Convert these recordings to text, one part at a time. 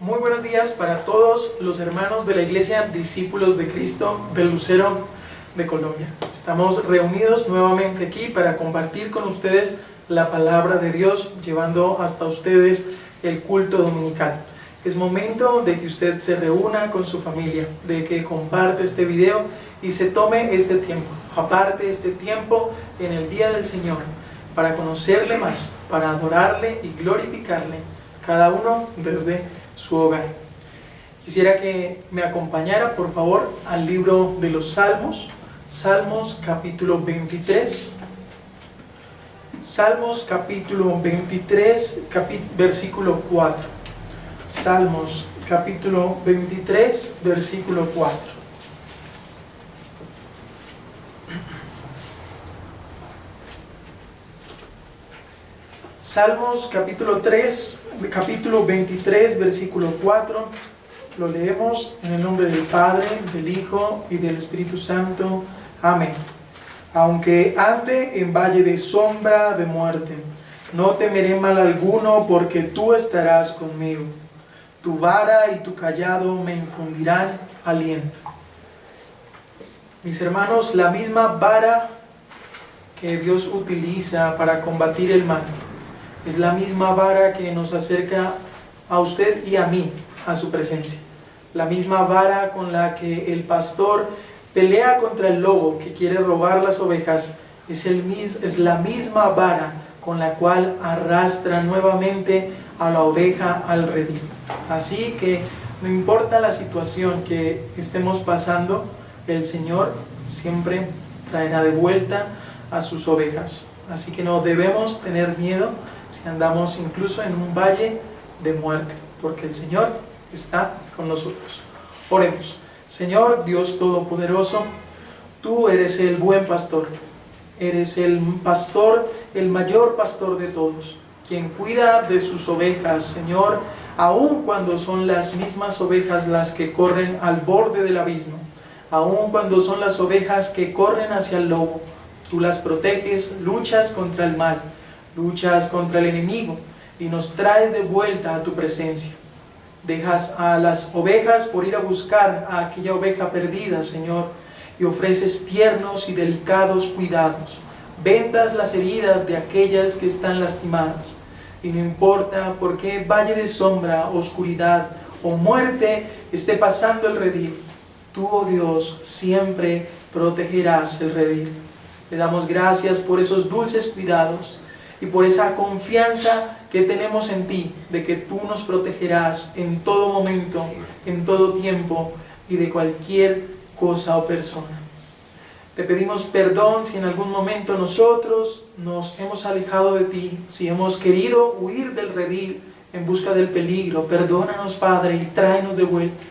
Muy buenos días para todos los hermanos de la Iglesia Discípulos de Cristo del Lucero de Colombia. Estamos reunidos nuevamente aquí para compartir con ustedes la palabra de Dios, llevando hasta ustedes el culto dominical. Es momento de que usted se reúna con su familia, de que comparte este video y se tome este tiempo, aparte este tiempo en el día del Señor, para conocerle más, para adorarle y glorificarle, cada uno desde su hogar. Quisiera que me acompañara por favor al libro de los Salmos, Salmos capítulo 23. Salmos capítulo 23, versículo 4. Salmos capítulo 23, versículo 4. Salmos capítulo 23, versículo 4. Lo leemos en el nombre del Padre, del Hijo y del Espíritu Santo. Amén. Aunque ande en valle de sombra de muerte, no temeré mal alguno, porque tú estarás conmigo. Tu vara y tu cayado me infundirán aliento. Mis hermanos, la misma vara que Dios utiliza para combatir el mal es la misma vara que nos acerca a usted y a mí a su presencia. La misma vara con la que el pastor pelea contra el lobo que quiere robar las ovejas es la misma vara con la cual arrastra nuevamente a la oveja al redil. Así que no importa la situación que estemos pasando, el Señor siempre traerá de vuelta a sus ovejas. Así que no debemos tener miedo si andamos incluso en un valle de muerte, porque el Señor está con nosotros. Oremos. Señor Dios Todopoderoso, tú eres el buen pastor, eres el pastor, el mayor pastor de todos, quien cuida de sus ovejas, Señor, aun cuando son las mismas ovejas las que corren al borde del abismo, aun cuando son las ovejas que corren hacia el lobo. Tú las proteges, luchas contra el mal, luchas contra el enemigo y nos traes de vuelta a tu presencia. Dejas a las ovejas por ir a buscar a aquella oveja perdida, Señor, y ofreces tiernos y delicados cuidados. Vendas las heridas de aquellas que están lastimadas. Y no importa por qué valle de sombra, oscuridad o muerte esté pasando el redil, tú, oh Dios, siempre protegerás el redil. Te damos gracias por esos dulces cuidados y por esa confianza que tenemos en ti, de que tú nos protegerás en todo momento, en todo tiempo y de cualquier cosa o persona. Te pedimos perdón si en algún momento nosotros nos hemos alejado de ti, si hemos querido huir del redil en busca del peligro. Perdónanos, Padre, y tráenos de vuelta.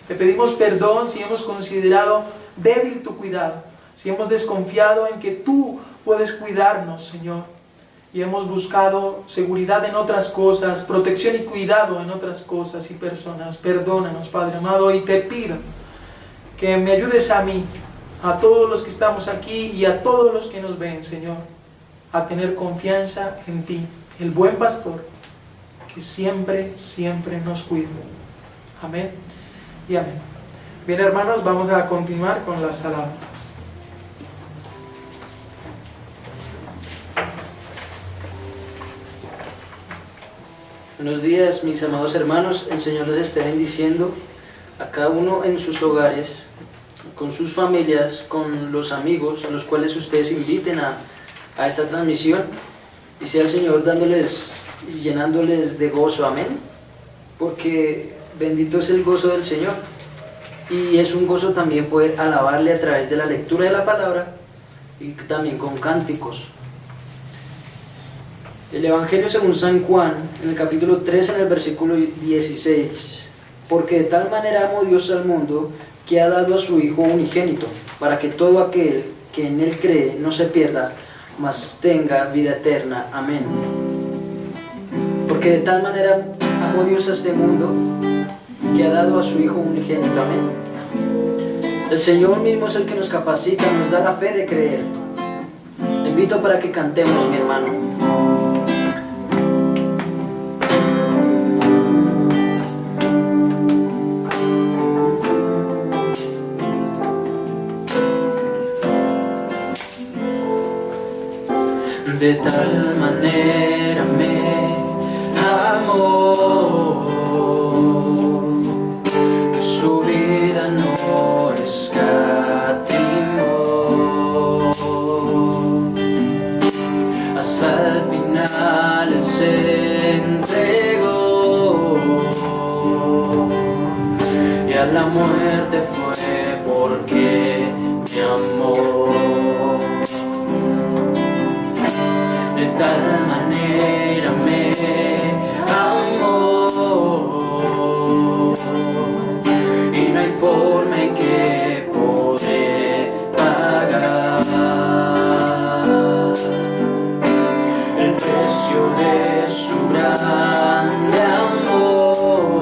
Te pedimos perdón si hemos considerado débil tu cuidado, si hemos desconfiado en que tú puedes cuidarnos, Señor, y hemos buscado seguridad en otras cosas, protección y cuidado en otras cosas y personas. Perdónanos, Padre amado, y te pido que me ayudes a mí, a todos los que estamos aquí y a todos los que nos ven, Señor, a tener confianza en ti, el buen pastor, que siempre, siempre nos cuida. Amén y amén. Bien, hermanos, vamos a continuar con las alabanzas. Buenos días, mis amados hermanos. El Señor les esté bendiciendo a cada uno en sus hogares, con sus familias, con los amigos a los cuales ustedes inviten a esta transmisión, y sea el Señor dándoles y llenándoles de gozo. Amén. Porque bendito es el gozo del Señor, y es un gozo también poder alabarle a través de la lectura de la palabra y también con cánticos. El Evangelio según San Juan, en el capítulo 3, en el versículo 16. Porque de tal manera amó Dios al mundo, que ha dado a su Hijo unigénito, para que todo aquel que en Él cree no se pierda, mas tenga vida eterna. Amén. Porque de tal manera amó Dios a este mundo, que ha dado a su Hijo unigénito. Amén. El Señor mismo es el que nos capacita, nos da la fe de creer. Te invito para que cantemos, mi hermano. tal manera me amó que su vida no escatimó, hasta el final Él se entregó y a la muerte fue porque me amó. De tal manera me amó y no hay forma en que poder pagar el precio de su grande amor,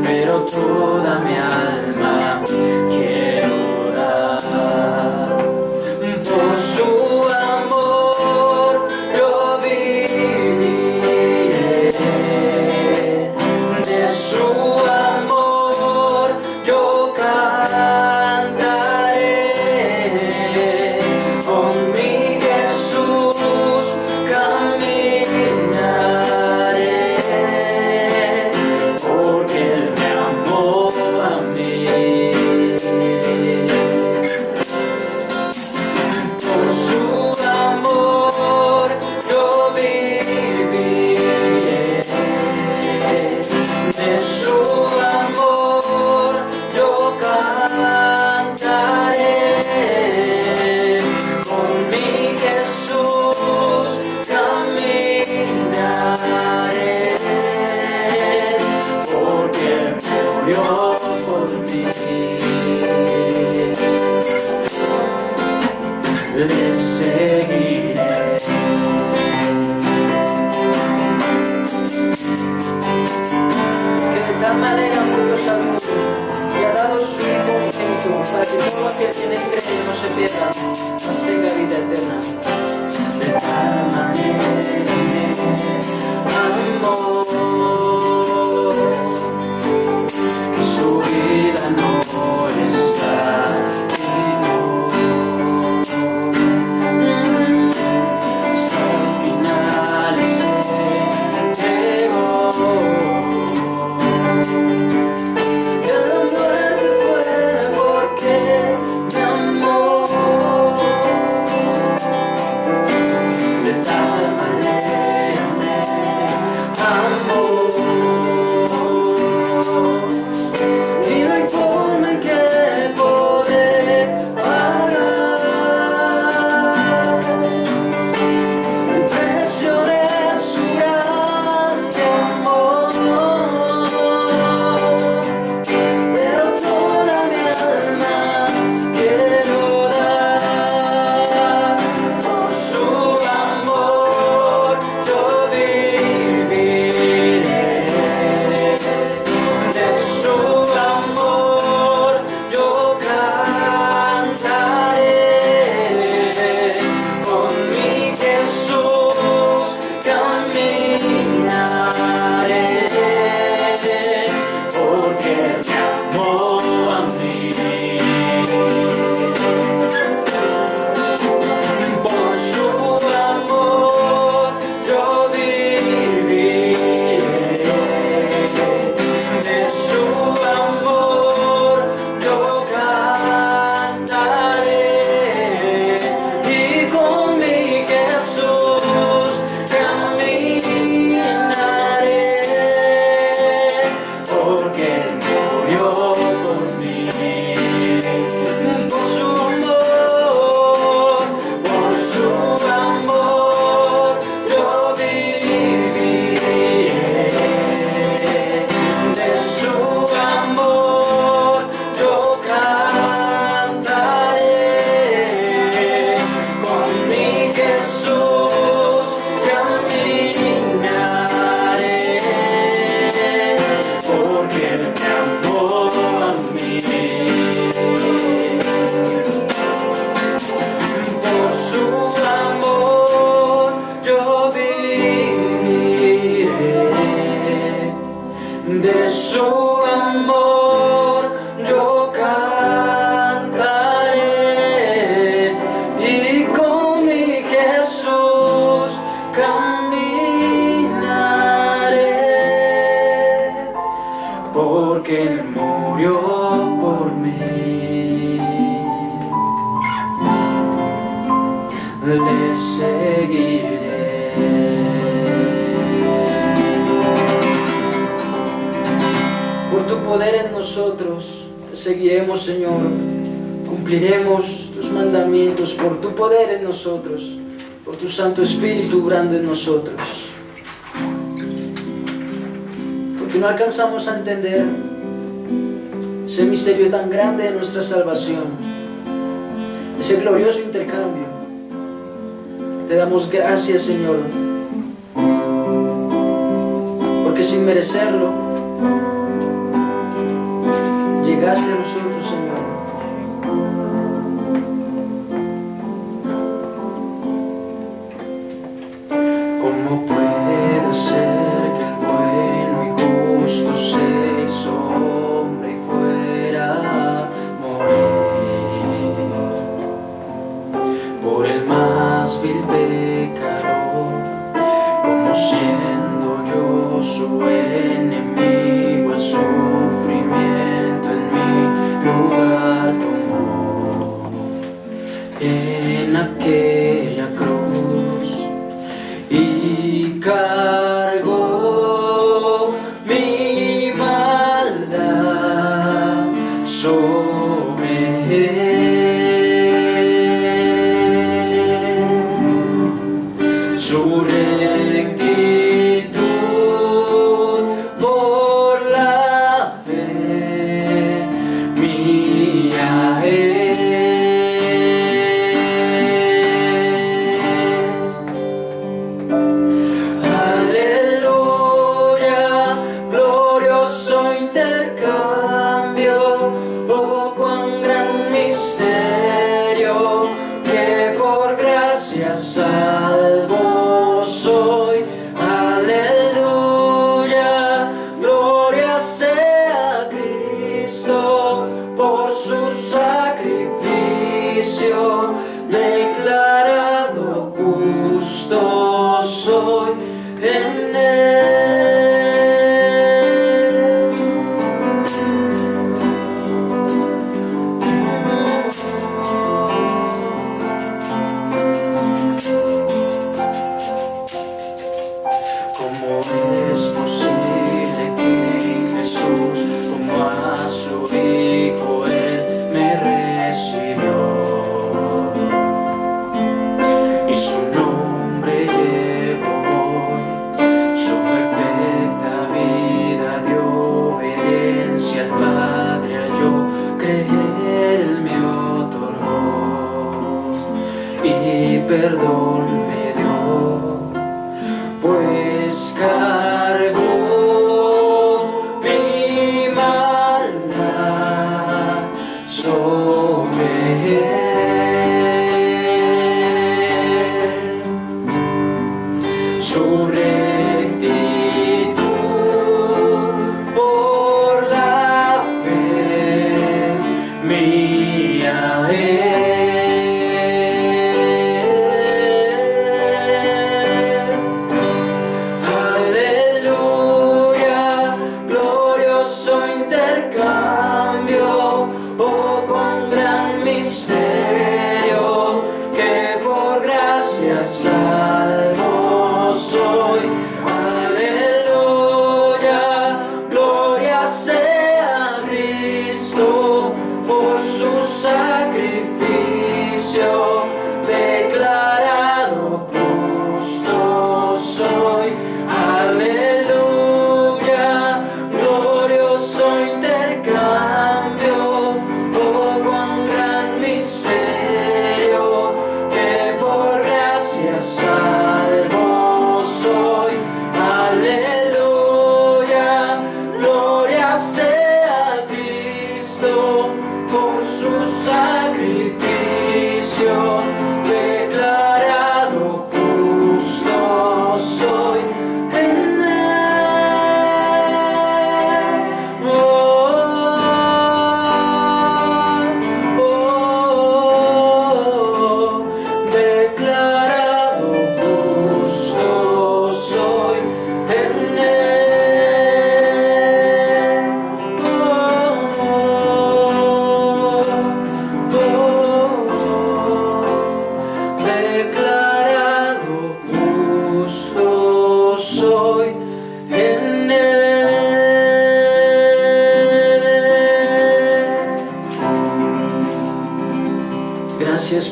pero toda mi alma quiero dar por su amor. Yo viviré de su amor, yo cantaré, con mi Jesús caminaré, porque Él me amó a mí. Por su amor yo viviré, de su amor yo cantaré, con mi Jesús caminaré, porque Él murió por mí. Le seguiré. Que de tal manera amó Dios al mundo y ha dado su Hijo unigénito para que todo aquel que en él cree no se pierda, mas tenga vida eterna. De tal manera me amó que su vida no escatimó, hasta el final se entregó y a la muerte fue porque me amó. De tal manera me amó y no hay forma en que poder pagar el precio de su grande amor, pero toda mi alma quiero dar por su amor. Yo viviré de su amor, yo cantaré, con mi Jesús caminaré, porque me amó a mí. Por su amor yo viviré, de su amor yo cantaré, y con mi Jesús caminaré, porque Él murió por mí. Por su amor yo viviré, de su amor yo cantaré, con mi Jesús caminaré, porque Él me amó a mí. Por su amor yo viviré, de su amor yo cantaré, y con poder en nosotros, te seguiremos, Señor. Cumpliremos tus mandamientos por tu poder en nosotros, por tu Santo Espíritu obrando en nosotros. Porque no alcanzamos a entender ese misterio tan grande de nuestra salvación, ese glorioso intercambio. Te damos gracias, Señor, porque sin merecerlo llegaste a nosotros, Señor. ¿Cómo puede ser que el bueno y justo se hizo hombre y fuera a morir por el más vil pecador, como siendo yo su enemigo, el sufrimiento en mi lugar tomó en aquella cruz y cargó mi maldad sobre él. Su rectitud por la fe mía es.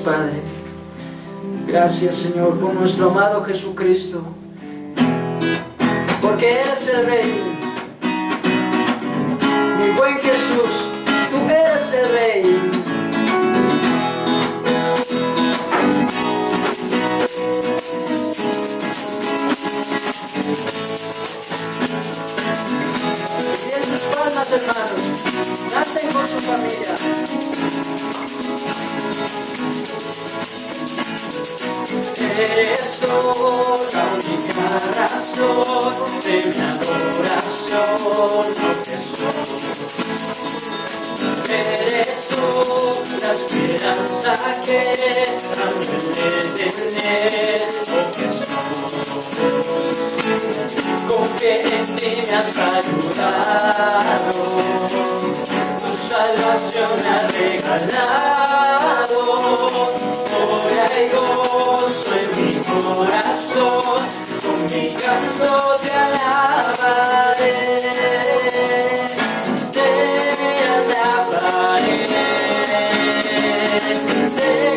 Padre. Gracias, Señor, por nuestro amado Jesucristo, porque eres el Rey. Mi buen Jesús, tú eres el Rey. Y en sus palmas, hermanos, canten con su familia. Eres tú la única razón de mi adoración, oh Jesús. Eres tú la esperanza que anhelé tener, oh Jesús. Con que en ti me has ayudado, tu salvación me ha regalado. Gloria y gozo en mi corazón, con mi canto te alabaré, te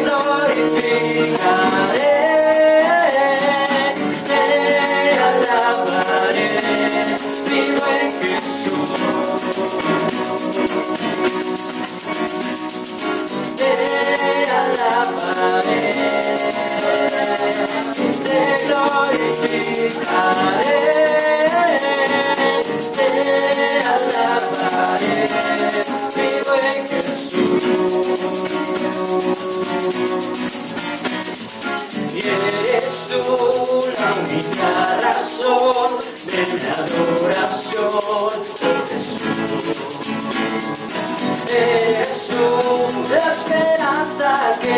glorificaré, te alabaré, mi buen Jesús. Te alabaré, te glorificaré, te alabaré, mi buen Jesús. Y eres tú la única razón de mi adoración, oh Jesús. Eres tú la esperanza que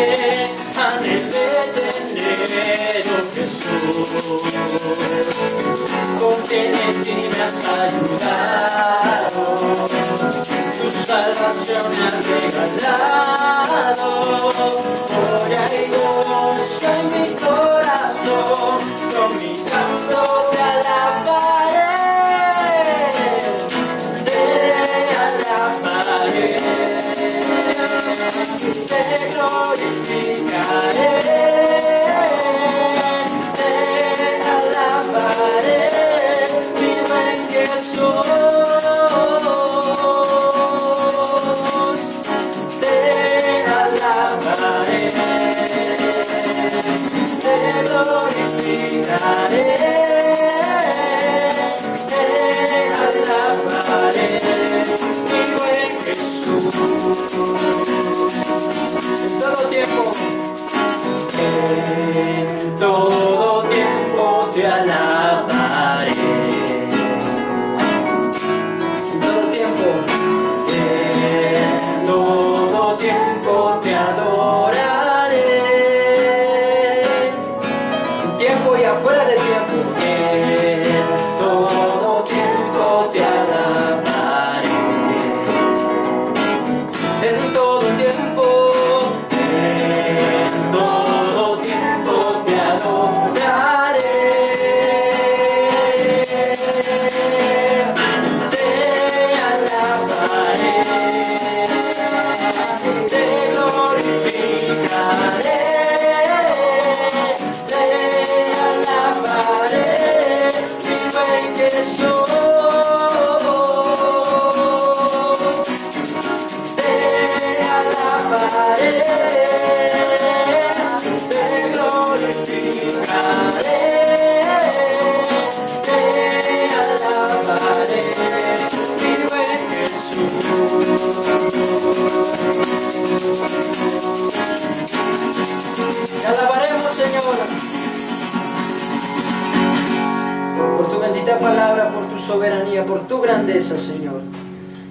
anhelé tener, oh Jesús. Con quien en ti me has ayudado, tu salvación me has regalado. Gloria y gozo en mi corazón, con mi canto te alabaré, te alabaré, te glorificaré, te alabaré, mi buen Jesús. Te alabaré, te glorificaré, te alabaré, mi buen Jesús. En todo tiempo te alabaré. En todo tiempo te adoraré. En tiempo y afuera de tiempo, en todo tiempo te alabaré. En todo tiempo te adoraré. Te alabaré, te glorificaré, te alabaré, mi buen Jesús. Te alabaré, te glorificaré, te alabaré, mi buen Jesús. Te alabaremos, Señor, por tu bendita palabra, por tu soberanía, por tu grandeza, Señor.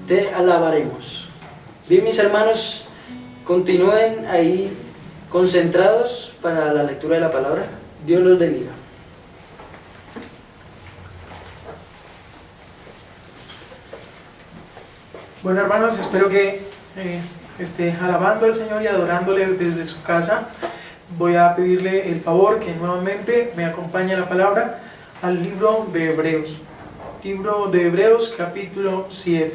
Te alabaremos. Bien, mis hermanos, continúen ahí concentrados para la lectura de la palabra. Dios los bendiga. Bueno, hermanos, espero que esté alabando al Señor y adorándole desde su casa. Voy a pedirle el favor que nuevamente me acompañe la palabra al libro de Hebreos. Libro de Hebreos, capítulo 7.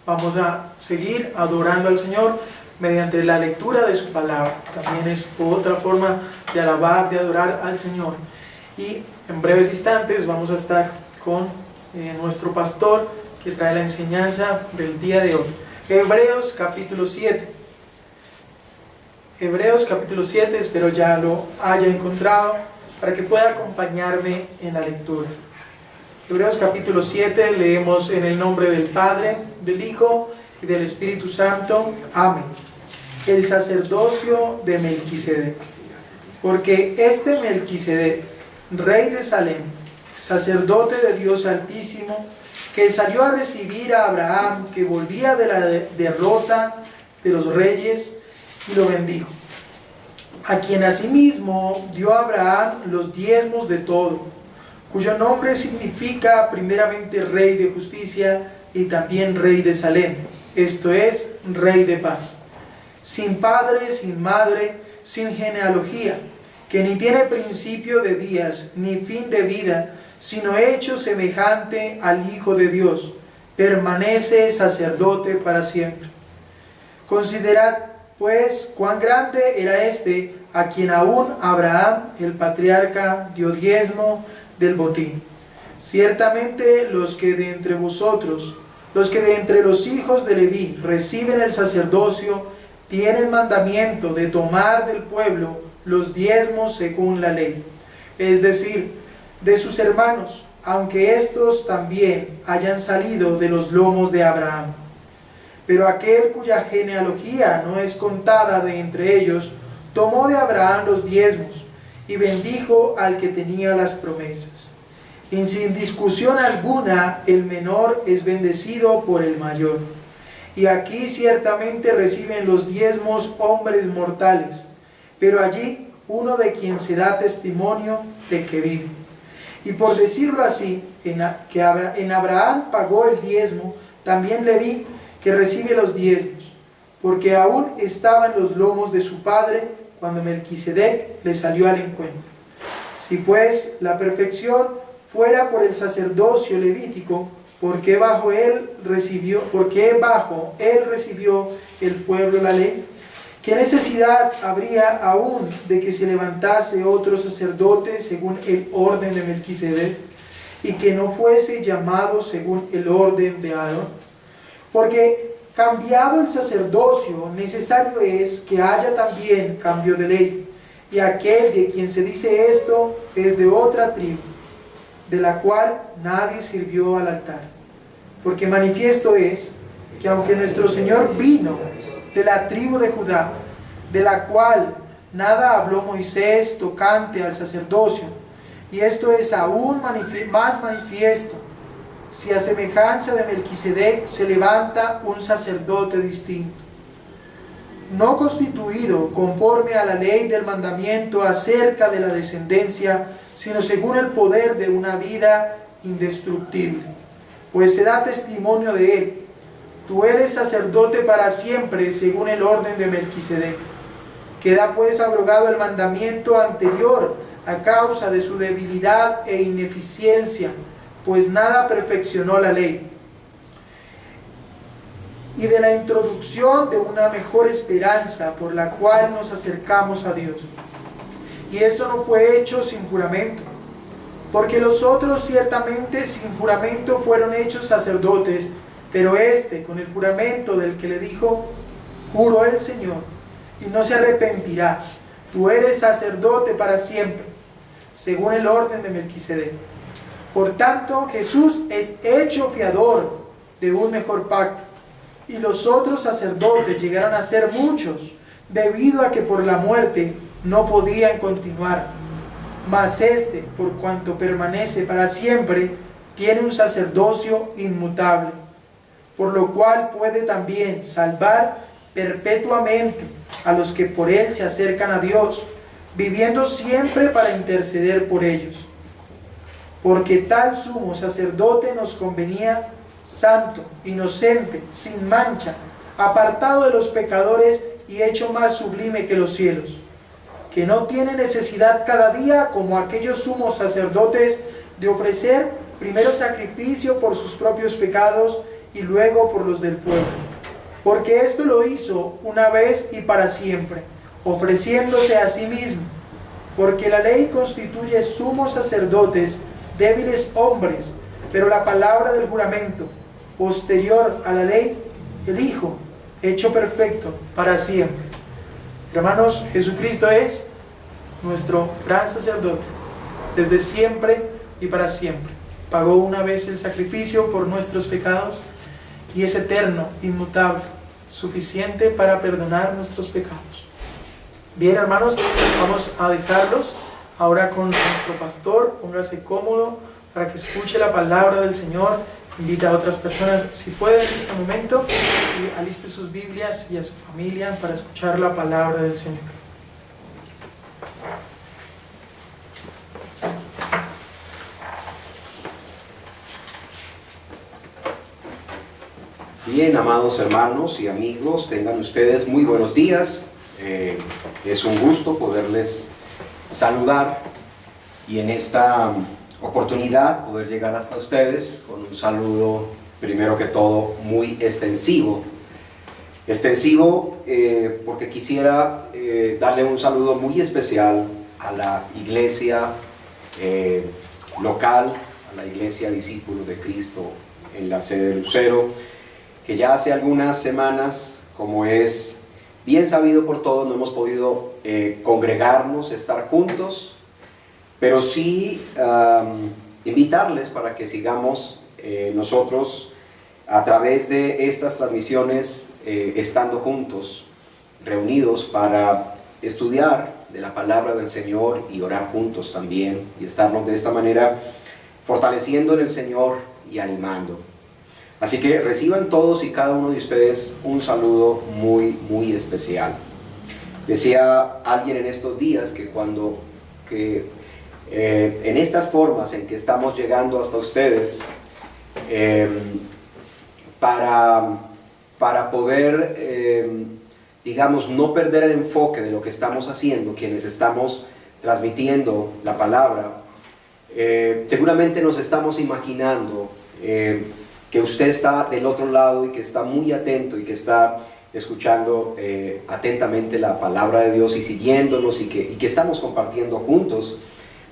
vamos a seguir adorando al Señor mediante la lectura de su palabra. También es otra forma de alabar, de adorar al Señor. Y en breves instantes vamos a estar con nuestro pastor que trae la enseñanza del día de hoy. Hebreos capítulo 7. Hebreos capítulo 7, espero ya lo haya encontrado para que pueda acompañarme en la lectura. Hebreos capítulo 7, leemos en el nombre del Padre, del Hijo y del Espíritu Santo. Amén. El sacerdocio de Melquisedec. Porque este Melquisedec, rey de Salem, sacerdote de Dios Altísimo, que salió a recibir a Abraham, que volvía de la derrota de los reyes, y lo bendijo, a quien asimismo dio a Abraham los diezmos de todo, cuyo nombre significa primeramente Rey de Justicia y también Rey de Salem, esto es, Rey de Paz, sin padre, sin madre, sin genealogía, que ni tiene principio de días, ni fin de vida, sino hecho semejante al Hijo de Dios, permanece sacerdote para siempre. Considerad, pues, cuán grande era este, a quien aún Abraham, el patriarca, dio diezmo del botín. Ciertamente los que de entre vosotros, los que de entre los hijos de Leví reciben el sacerdocio, tienen mandamiento de tomar del pueblo los diezmos según la ley, es decir, de sus hermanos, aunque éstos también hayan salido de los lomos de Abraham. Pero aquel cuya genealogía no es contada de entre ellos, tomó de Abraham los diezmos y bendijo al que tenía las promesas. Y sin discusión alguna, el menor es bendecido por el mayor. Y aquí ciertamente reciben los diezmos hombres mortales, pero allí uno de quien se da testimonio de que vive. Y por decirlo así, en Abraham pagó el diezmo, también Leví, que recibe los diezmos, porque aún estaba en los lomos de su padre cuando Melquisedec le salió al encuentro. Si pues la perfección fuera por el sacerdocio levítico, ¿por qué bajo él recibió el pueblo la ley? ¿Qué necesidad habría aún de que se levantase otro sacerdote según el orden de Melquisedec, y que no fuese llamado según el orden de Aarón? Porque cambiado el sacerdocio, necesario es que haya también cambio de ley, y aquel de quien se dice esto es de otra tribu, de la cual nadie sirvió al altar. Porque manifiesto es que aunque nuestro Señor vino de la tribu de Judá, de la cual nada habló Moisés tocante al sacerdocio, y esto es aún más manifiesto, si a semejanza de Melquisedec se levanta un sacerdote distinto, no constituido conforme a la ley del mandamiento acerca de la descendencia, sino según el poder de una vida indestructible, pues se da testimonio de él: tú eres sacerdote para siempre según el orden de Melquisedec. Queda pues abrogado el mandamiento anterior a causa de su debilidad e ineficiencia, pues nada perfeccionó la ley, y de la introducción de una mejor esperanza por la cual nos acercamos a Dios. Y esto no fue hecho sin juramento, porque los otros ciertamente sin juramento fueron hechos sacerdotes, pero este con el juramento del que le dijo: juró el Señor, y no se arrepentirá, tú eres sacerdote para siempre, según el orden de Melquisedec. Por tanto, Jesús es hecho fiador de un mejor pacto, y los otros sacerdotes llegaron a ser muchos, debido a que por la muerte no podían continuar. Mas este, por cuanto permanece para siempre, tiene un sacerdocio inmutable, por lo cual puede también salvar perpetuamente a los que por él se acercan a Dios, viviendo siempre para interceder por ellos. Porque tal sumo sacerdote nos convenía, santo, inocente, sin mancha, apartado de los pecadores y hecho más sublime que los cielos, que no tiene necesidad cada día, como aquellos sumos sacerdotes, de ofrecer primero sacrificio por sus propios pecados y luego por los del pueblo. Porque esto lo hizo una vez y para siempre, ofreciéndose a sí mismo. Porque la ley constituye sumos sacerdotes, débiles hombres, pero la palabra del juramento, posterior a la ley, el Hijo, hecho perfecto para siempre. Hermanos, Jesucristo es nuestro gran sacerdote, desde siempre y para siempre. Pagó una vez el sacrificio por nuestros pecados y es eterno, inmutable, suficiente para perdonar nuestros pecados. Bien, hermanos, vamos a dejarlos ahora con nuestro pastor. Póngase cómodo para que escuche la palabra del Señor. Invita a otras personas, si pueden, en este momento, y aliste sus Biblias y a su familia para escuchar la palabra del Señor. Bien, amados hermanos y amigos, tengan ustedes muy buenos días. Es un gusto poderles saludar y en esta oportunidad poder llegar hasta ustedes con un saludo, primero que todo, muy extensivo. Porque quisiera darle un saludo muy especial a la iglesia local, a la iglesia Discípulos de Cristo en la sede de Lucero, que ya hace algunas semanas, como es bien sabido por todos, no hemos podido congregarnos, estar juntos, pero sí invitarles para que sigamos nosotros a través de estas transmisiones estando juntos, reunidos para estudiar de la palabra del Señor y orar juntos también, y estarnos de esta manera fortaleciendo en el Señor y animando. Así que reciban todos y cada uno de ustedes un saludo muy, muy especial. Decía alguien en estos días que en estas formas en que estamos llegando hasta ustedes, para poder, digamos, no perder el enfoque de lo que estamos haciendo, quienes estamos transmitiendo la palabra, seguramente nos estamos imaginando que usted está del otro lado y que está muy atento y que está escuchando atentamente la palabra de Dios y siguiéndonos y que estamos compartiendo juntos,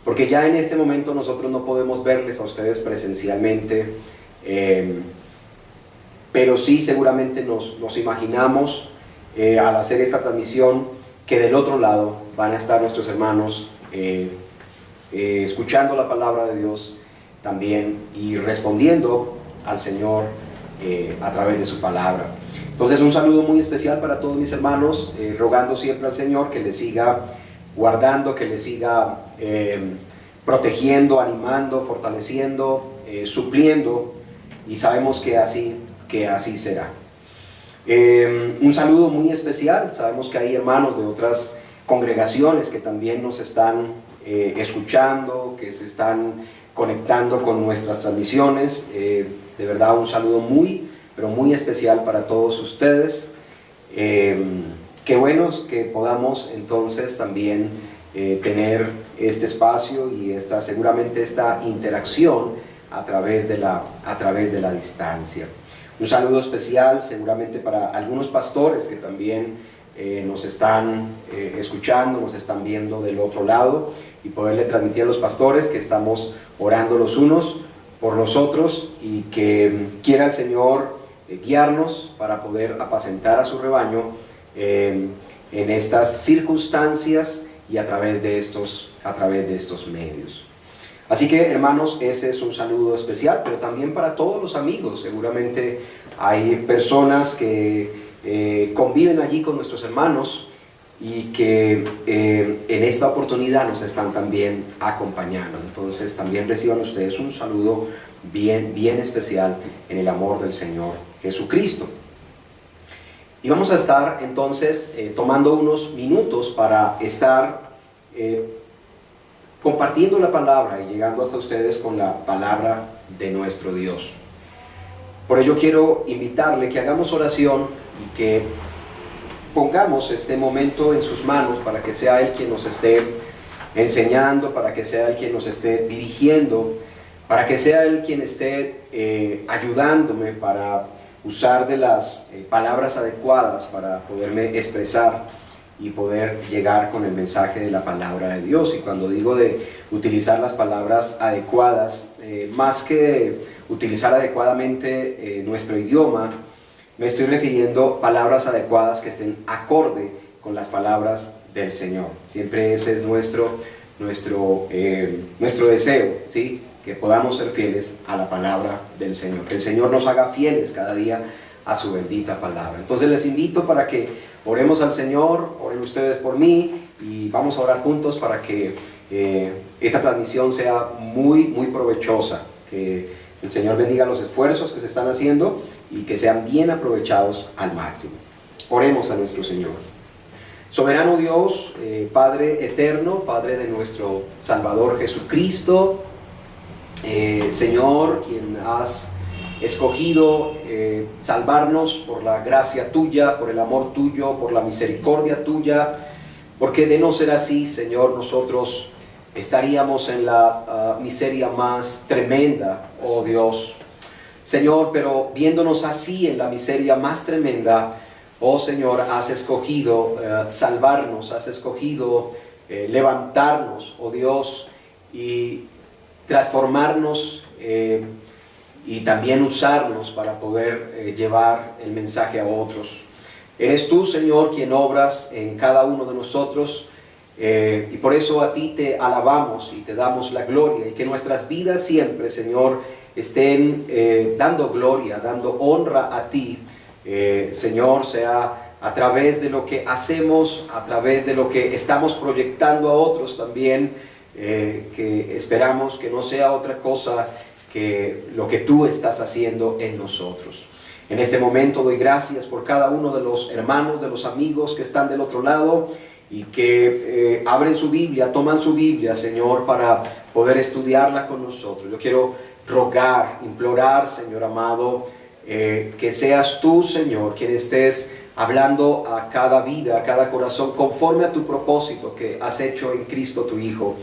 porque ya en este momento nosotros no podemos verles a ustedes presencialmente, pero sí seguramente nos imaginamos al hacer esta transmisión que del otro lado van a estar nuestros hermanos escuchando la palabra de Dios también y respondiendo al Señor a través de su palabra. Entonces, un saludo muy especial para todos mis hermanos, rogando siempre al Señor que les siga guardando, que les siga protegiendo, animando, fortaleciendo, supliendo, y sabemos que así será. Un saludo muy especial. Sabemos que hay hermanos de otras congregaciones que también nos están escuchando, que se están conectando con nuestras transmisiones. De verdad, un saludo muy, pero muy especial para todos ustedes. Qué bueno que podamos entonces también tener este espacio y seguramente esta interacción a través de la distancia. Un saludo especial seguramente para algunos pastores que también nos están escuchando, nos están viendo del otro lado, y poderle transmitir a los pastores que estamos orando los unos por los otros y que quiera el Señor guiarnos para poder apacentar a su rebaño en estas circunstancias y a través de estos medios. Así que, hermanos, ese es un saludo especial, pero también para todos los amigos. Seguramente hay personas que conviven allí con nuestros hermanos y que en esta oportunidad nos están también acompañando. Entonces también reciban ustedes un saludo bien, bien especial en el amor del Señor Jesucristo. Y vamos a estar entonces tomando unos minutos para estar compartiendo la palabra y llegando hasta ustedes con la palabra de nuestro Dios. Por ello quiero invitarle que hagamos oración y que pongamos este momento en sus manos para que sea Él quien nos esté enseñando, para que sea Él quien nos esté dirigiendo, para que sea Él quien esté ayudándome para usar de las palabras adecuadas para poderme expresar y poder llegar con el mensaje de la palabra de Dios. Y cuando digo de utilizar las palabras adecuadas, más que utilizar adecuadamente nuestro idioma, me estoy refiriendo a palabras adecuadas que estén acorde con las palabras del Señor. Siempre ese es nuestro deseo, ¿sí? Que podamos ser fieles a la palabra del Señor, que el Señor nos haga fieles cada día a su bendita palabra. Entonces les invito para que oremos al Señor, oren ustedes por mí y vamos a orar juntos para que esta transmisión sea muy provechosa, que el Señor bendiga los esfuerzos que se están haciendo y que sean bien aprovechados al máximo. Oremos a nuestro Señor. Soberano Dios, Padre eterno, Padre de nuestro Salvador Jesucristo, Señor, quien has escogido salvarnos por la gracia tuya, por el amor tuyo, por la misericordia tuya, porque de no ser así, Señor, nosotros estaríamos en la miseria más tremenda, oh Dios. Señor, pero viéndonos así en la miseria más tremenda, oh Señor, has escogido salvarnos, has escogido levantarnos, oh Dios, y transformarnos y también usarnos para poder llevar el mensaje a otros. Eres tú, Señor, quien obras en cada uno de nosotros, y por eso a ti te alabamos y te damos la gloria, y que nuestras vidas siempre, Señor, estén dando gloria, dando honra a ti, Señor, sea a través de lo que hacemos, a través de lo que estamos proyectando a otros también, que esperamos que no sea otra cosa que lo que tú estás haciendo en nosotros. En este momento doy gracias por cada uno de los hermanos, de los amigos que están del otro lado y que abren su Biblia, toman su Biblia, Señor, para poder estudiarla con nosotros. Yo quiero rogar, implorar, Señor amado, que seas tú, Señor, quien estés hablando a cada vida, a cada corazón, conforme a tu propósito que has hecho en Cristo tu Hijo.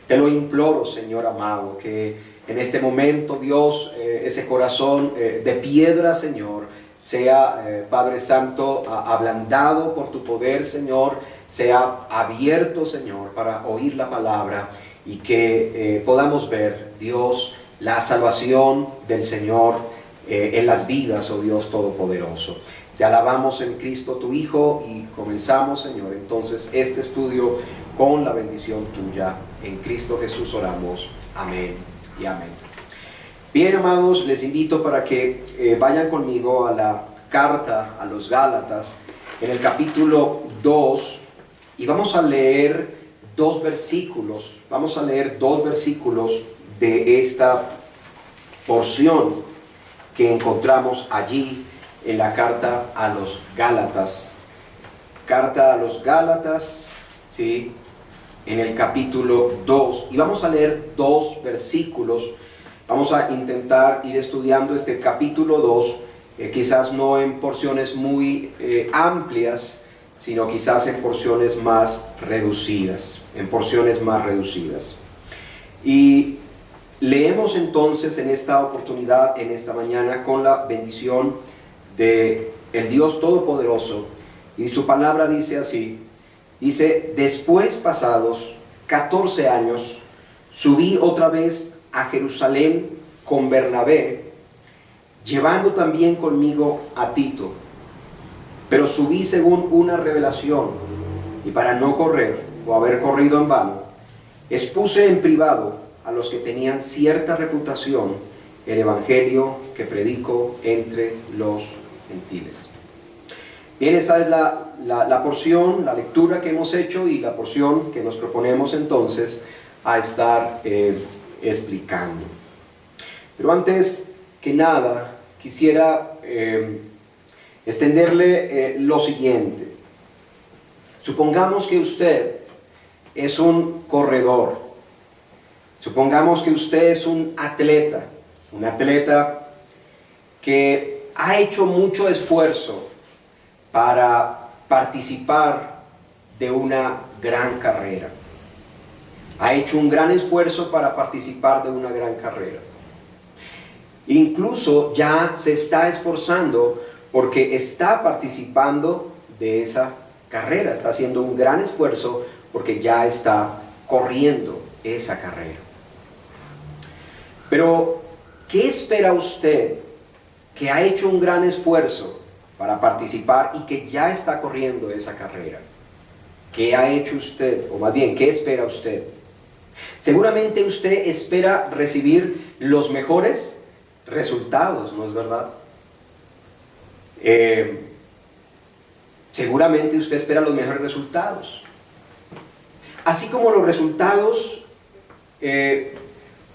Te lo imploro, Señor amado, que en este momento, Dios, ese corazón de piedra, Señor, sea, Padre Santo, ablandado por tu poder, Señor, sea abierto, Señor, para oír la palabra y que podamos ver, Dios, la salvación del Señor en las vidas, oh Dios Todopoderoso. Te alabamos en Cristo tu Hijo y comenzamos, Señor, entonces este estudio con la bendición tuya. En Cristo Jesús oramos. Amén y amén. Bien, amados, les invito para que vayan conmigo a la carta a los Gálatas, en el capítulo 2, y vamos a leer dos versículos. Vamos a leer dos versículos de esta porción que encontramos allí en la carta a los Gálatas. Carta a los Gálatas, ¿sí?, en el capítulo 2, y vamos a leer dos versículos. Vamos a intentar ir estudiando este capítulo 2, quizás no en porciones muy amplias, sino quizás en porciones más reducidas, Y leemos entonces en esta oportunidad, en esta mañana, con la bendición de el Dios Todopoderoso, y su palabra dice así. Dice: después, pasados 14 años, subí otra vez a Jerusalén con Bernabé, llevando también conmigo a Tito. Pero subí según una revelación, y para no correr o haber corrido en vano, expuse en privado a los que tenían cierta reputación el evangelio que predico entre los gentiles. Bien, esta es la porción, la lectura que hemos hecho y la porción que nos proponemos entonces a estar explicando. Pero antes que nada, quisiera extenderle lo siguiente. Supongamos que usted es un corredor. Supongamos que usted es un atleta que ha hecho mucho esfuerzo para participar de una gran carrera. Ha hecho un gran esfuerzo para participar de una gran carrera. Incluso ya se está esforzando porque está participando de esa carrera, está haciendo un gran esfuerzo porque ya está corriendo esa carrera. Pero, ¿qué espera usted que ha hecho un gran esfuerzo para participar y que ya está corriendo esa carrera? ¿Qué ha hecho usted? O más bien, ¿qué espera usted? Seguramente usted espera recibir los mejores resultados, ¿no es verdad? Seguramente usted espera los mejores resultados. Así como los resultados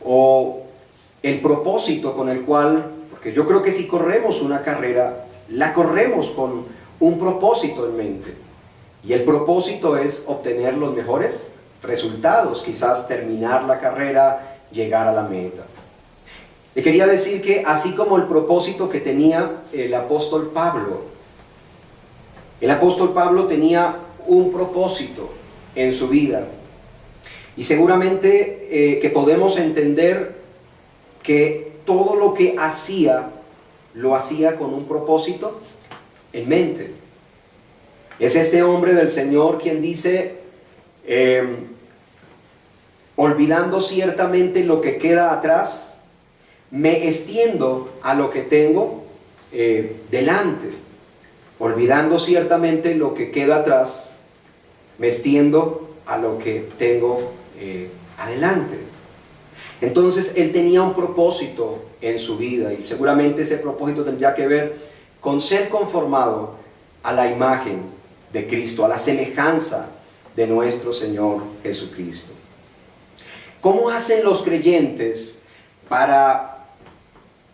o el propósito con el cual, porque yo creo que si corremos una carrera, la corremos con un propósito en mente. Y el propósito es obtener los mejores resultados, quizás terminar la carrera, llegar a la meta. Le quería decir que así como el propósito que tenía el apóstol Pablo tenía un propósito en su vida. Y seguramente que podemos entender que todo lo que hacía, lo hacía con un propósito en mente. Es este hombre del Señor quien dice, olvidando ciertamente lo que queda atrás, me extiendo a lo que tengo delante. Olvidando ciertamente lo que queda atrás, me extiendo a lo que tengo adelante. Entonces él tenía un propósito en su vida y seguramente ese propósito tendría que ver con ser conformado a la imagen de Cristo, a la semejanza de nuestro Señor Jesucristo. ¿Cómo hacen los creyentes para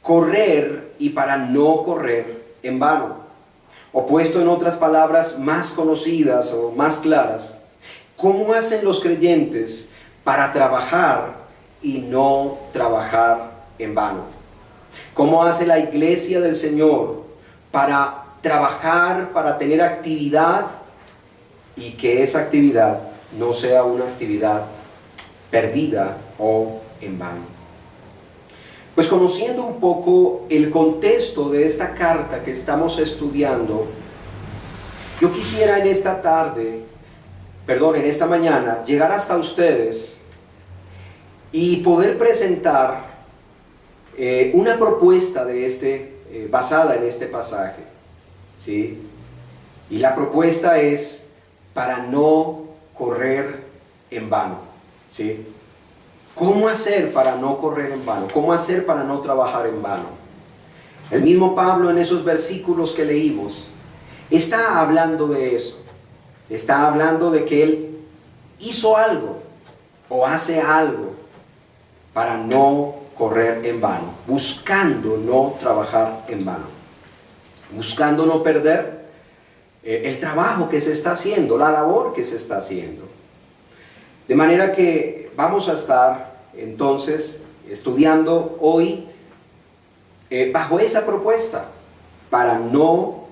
correr y para no correr en vano? O puesto en otras palabras más conocidas o más claras, ¿cómo hacen los creyentes para trabajar y no trabajar en vano? ¿Cómo hace la iglesia del Señor para trabajar, para tener actividad y que esa actividad no sea una actividad perdida o en vano? Pues conociendo un poco el contexto de esta carta que estamos estudiando, yo quisiera en esta mañana, llegar hasta ustedes y poder presentar una propuesta basada en este pasaje, ¿sí? Y la propuesta es para no correr en vano, ¿sí? ¿Cómo hacer para no correr en vano? ¿Cómo hacer para no trabajar en vano? El mismo Pablo en esos versículos que leímos está hablando de eso. Está hablando de que él hizo algo o hace algo para no correr en vano, buscando no trabajar en vano, buscando no perder el trabajo que se está haciendo, la labor que se está haciendo. De manera que vamos a estar entonces estudiando hoy bajo esa propuesta para no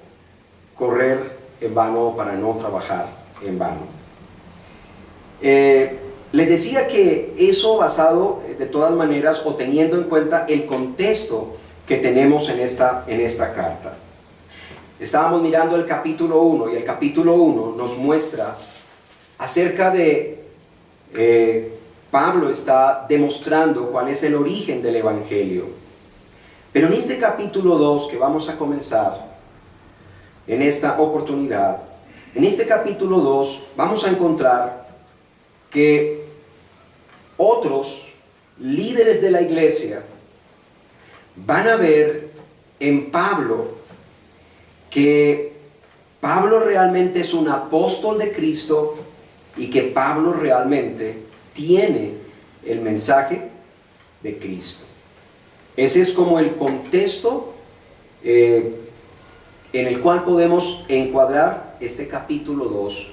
correr en vano, para no trabajar en vano. Les decía que eso basado de todas maneras o teniendo en cuenta el contexto que tenemos en esta carta. Estábamos mirando el capítulo 1 y el capítulo 1 nos muestra acerca de Pablo está demostrando cuál es el origen del Evangelio. Pero en este capítulo 2 que vamos a comenzar en esta oportunidad, en este capítulo 2 vamos a encontrar que otros líderes de la iglesia van a ver en Pablo que Pablo realmente es un apóstol de Cristo y que Pablo realmente tiene el mensaje de Cristo. Ese es como el contexto en el cual podemos encuadrar este capítulo 2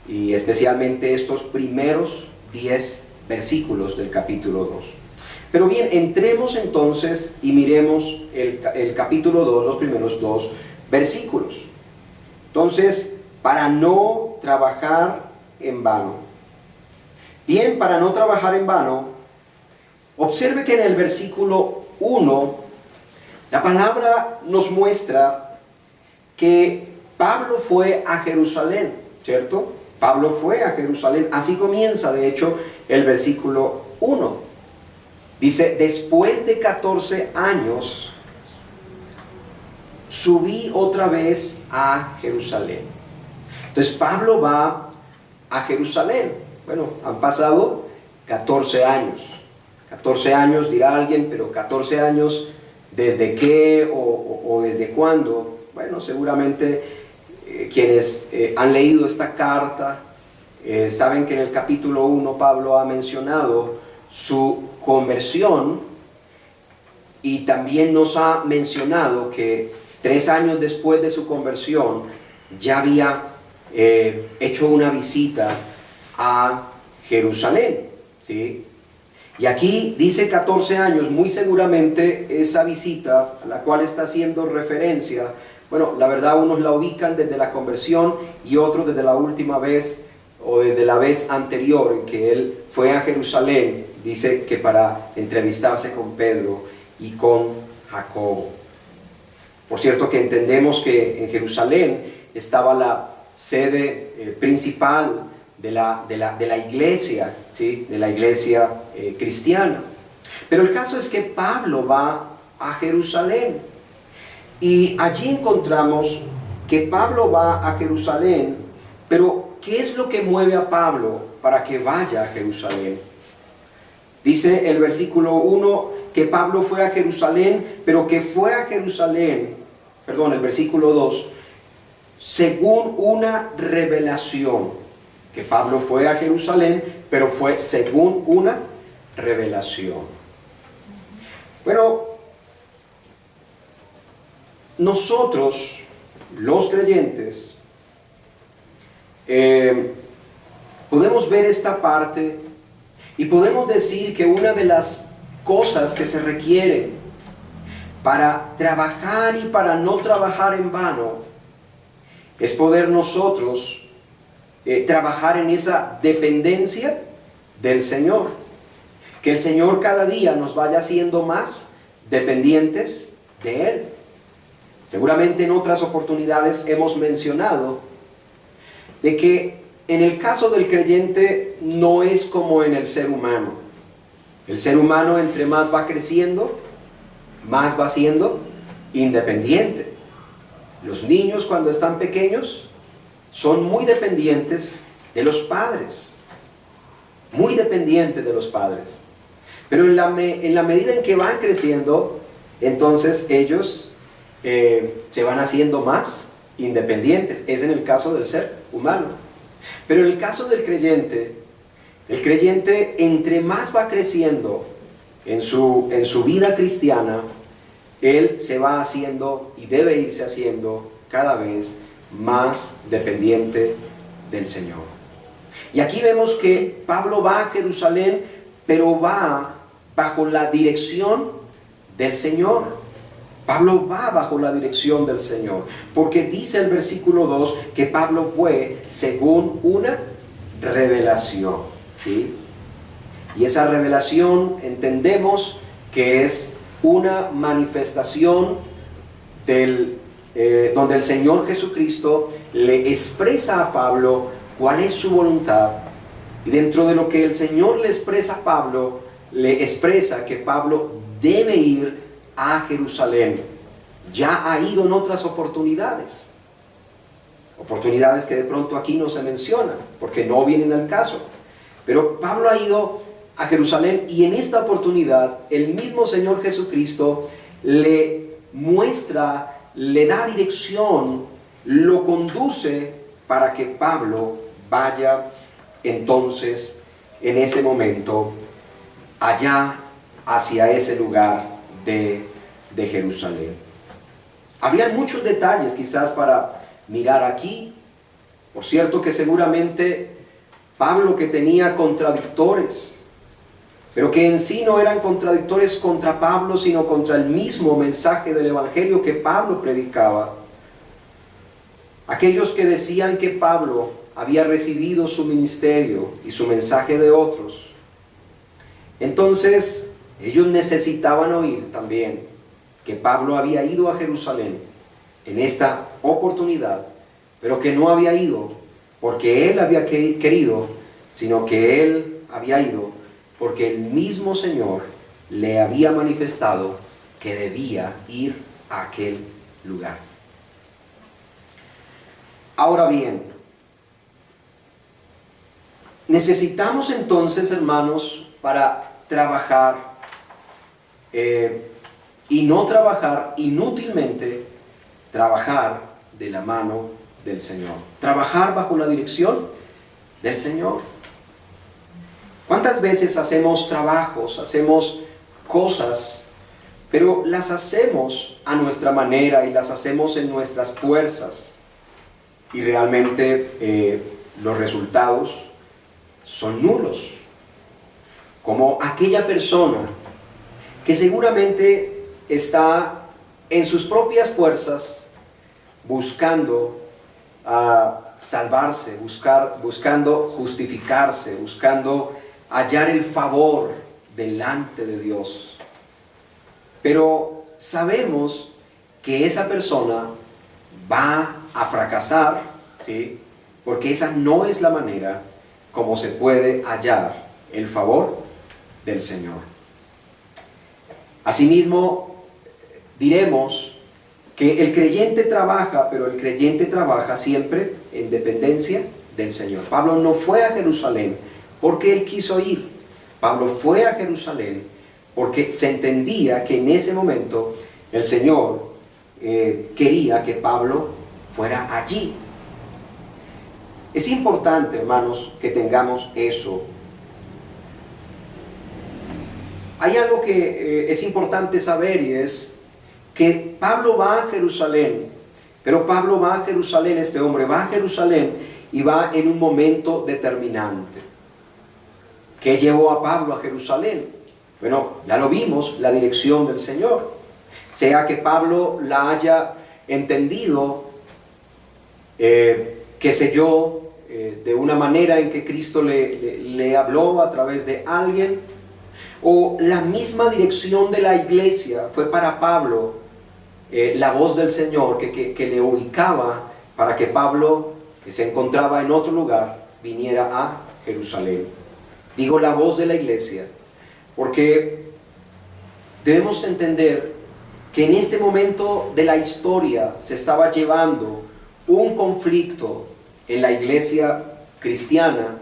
y especialmente estos primeros 10 versículos del capítulo 2. Pero bien, entremos entonces y miremos el capítulo 2, los primeros 2 versículos. Entonces, para no trabajar en vano. Bien, para no trabajar en vano, observe que en el versículo 1 La palabra nos muestra que Pablo fue a Jerusalén, ¿cierto? Pablo fue a Jerusalén. Así comienza, de hecho, el versículo 1. Dice, después de 14 años, subí otra vez a Jerusalén. Entonces Pablo va a Jerusalén. Bueno, han pasado 14 años. 14 años dirá alguien, pero 14 años, ¿desde qué o desde cuándo? Bueno, seguramente quienes han leído esta carta saben que en el capítulo 1 Pablo ha mencionado su conversión y también nos ha mencionado que 3 años después de su conversión ya había hecho una visita a Jerusalén, ¿sí? Y aquí dice 14 años, muy seguramente esa visita a la cual está haciendo referencia, bueno, la verdad unos la ubican desde la conversión y otros desde la última vez o desde la vez anterior en que él fue a Jerusalén, dice que para entrevistarse con Pedro y con Jacobo. Por cierto que entendemos que en Jerusalén estaba la sede principal de la iglesia, ¿sí? De la iglesia cristiana. Pero el caso es que Pablo va a Jerusalén y allí encontramos que Pablo va a Jerusalén, pero ¿qué es lo que mueve a Pablo para que vaya a Jerusalén? Dice el versículo 1 que Pablo fue a Jerusalén, pero que fue a Jerusalén, perdón, el versículo 2, según una revelación. Que Pablo fue a Jerusalén, pero fue según una revelación. Bueno, nosotros, los creyentes, podemos ver esta parte y podemos decir que una de las cosas que se requieren para trabajar y para no trabajar en vano es poder nosotros trabajar en esa dependencia del Señor. Que el Señor cada día nos vaya haciendo más dependientes de Él. Seguramente en otras oportunidades hemos mencionado de que en el caso del creyente no es como en el ser humano. El ser humano entre más va creciendo, más va siendo independiente. Los niños cuando están pequeños son muy dependientes de los padres, muy dependientes de los padres. Pero en la medida en que van creciendo, entonces ellos se van haciendo más independientes. Es en el caso del ser humano. Pero en el caso del creyente, el creyente entre más va creciendo en su vida cristiana, él se va haciendo y debe irse haciendo cada vez más dependiente del Señor. Y aquí vemos que Pablo va a Jerusalén, pero va bajo la dirección del Señor. Pablo va bajo la dirección del Señor, porque dice el versículo 2 que Pablo fue según una revelación, ¿sí? Y esa revelación entendemos que es una manifestación donde el Señor Jesucristo le expresa a Pablo cuál es su voluntad, y dentro de lo que el Señor le expresa a Pablo, le expresa que Pablo debe ir a Jerusalén. Ya ha ido en otras oportunidades que de pronto aquí no se mencionan porque no vienen al caso, pero Pablo ha ido a Jerusalén y en esta oportunidad el mismo Señor Jesucristo le muestra, le da dirección, lo conduce para que Pablo vaya entonces en ese momento allá hacia ese lugar de Jerusalén. Había muchos detalles quizás para mirar aquí. Por cierto que seguramente Pablo, que tenía contradictores, pero que en sí no eran contradictores contra Pablo, sino contra el mismo mensaje del Evangelio que Pablo predicaba. Aquellos que decían que Pablo había recibido su ministerio y su mensaje de otros, entonces ellos necesitaban oír también que Pablo había ido a Jerusalén en esta oportunidad, pero que no había ido porque él había querido, sino que él había ido porque el mismo Señor le había manifestado que debía ir a aquel lugar. Ahora bien, necesitamos entonces, hermanos, para trabajar y no trabajar inútilmente, trabajar de la mano del Señor, trabajar bajo la dirección del Señor. ¿Cuántas veces hacemos trabajos, hacemos cosas, pero las hacemos a nuestra manera y las hacemos en nuestras fuerzas? Y realmente los resultados son nulos. Como aquella persona que seguramente está en sus propias fuerzas buscando salvarse, buscando justificarse, buscando hallar el favor delante de Dios. Pero sabemos que esa persona va a fracasar, ¿sí? Porque esa no es la manera como se puede hallar el favor del Señor. Asimismo, diremos que el creyente trabaja, pero el creyente trabaja siempre en dependencia del Señor. Pablo no fue a Jerusalén porque él quiso ir. Pablo fue a Jerusalén porque se entendía que en ese momento el Señor quería que Pablo fuera allí. Es importante, hermanos, que tengamos eso. Hay algo que es importante saber, y es que Pablo va a Jerusalén, pero Pablo va a Jerusalén, este hombre va a Jerusalén y va en un momento determinante. ¿Qué llevó a Pablo a Jerusalén? Bueno, ya lo vimos, la dirección del Señor. Sea que Pablo la haya entendido, qué sé yo, de una manera en que Cristo le habló a través de alguien, o la misma dirección de la iglesia fue para Pablo la voz del Señor que le ubicaba para que Pablo, que se encontraba en otro lugar, viniera a Jerusalén. Digo la voz de la iglesia porque debemos entender que en este momento de la historia se estaba llevando un conflicto en la iglesia cristiana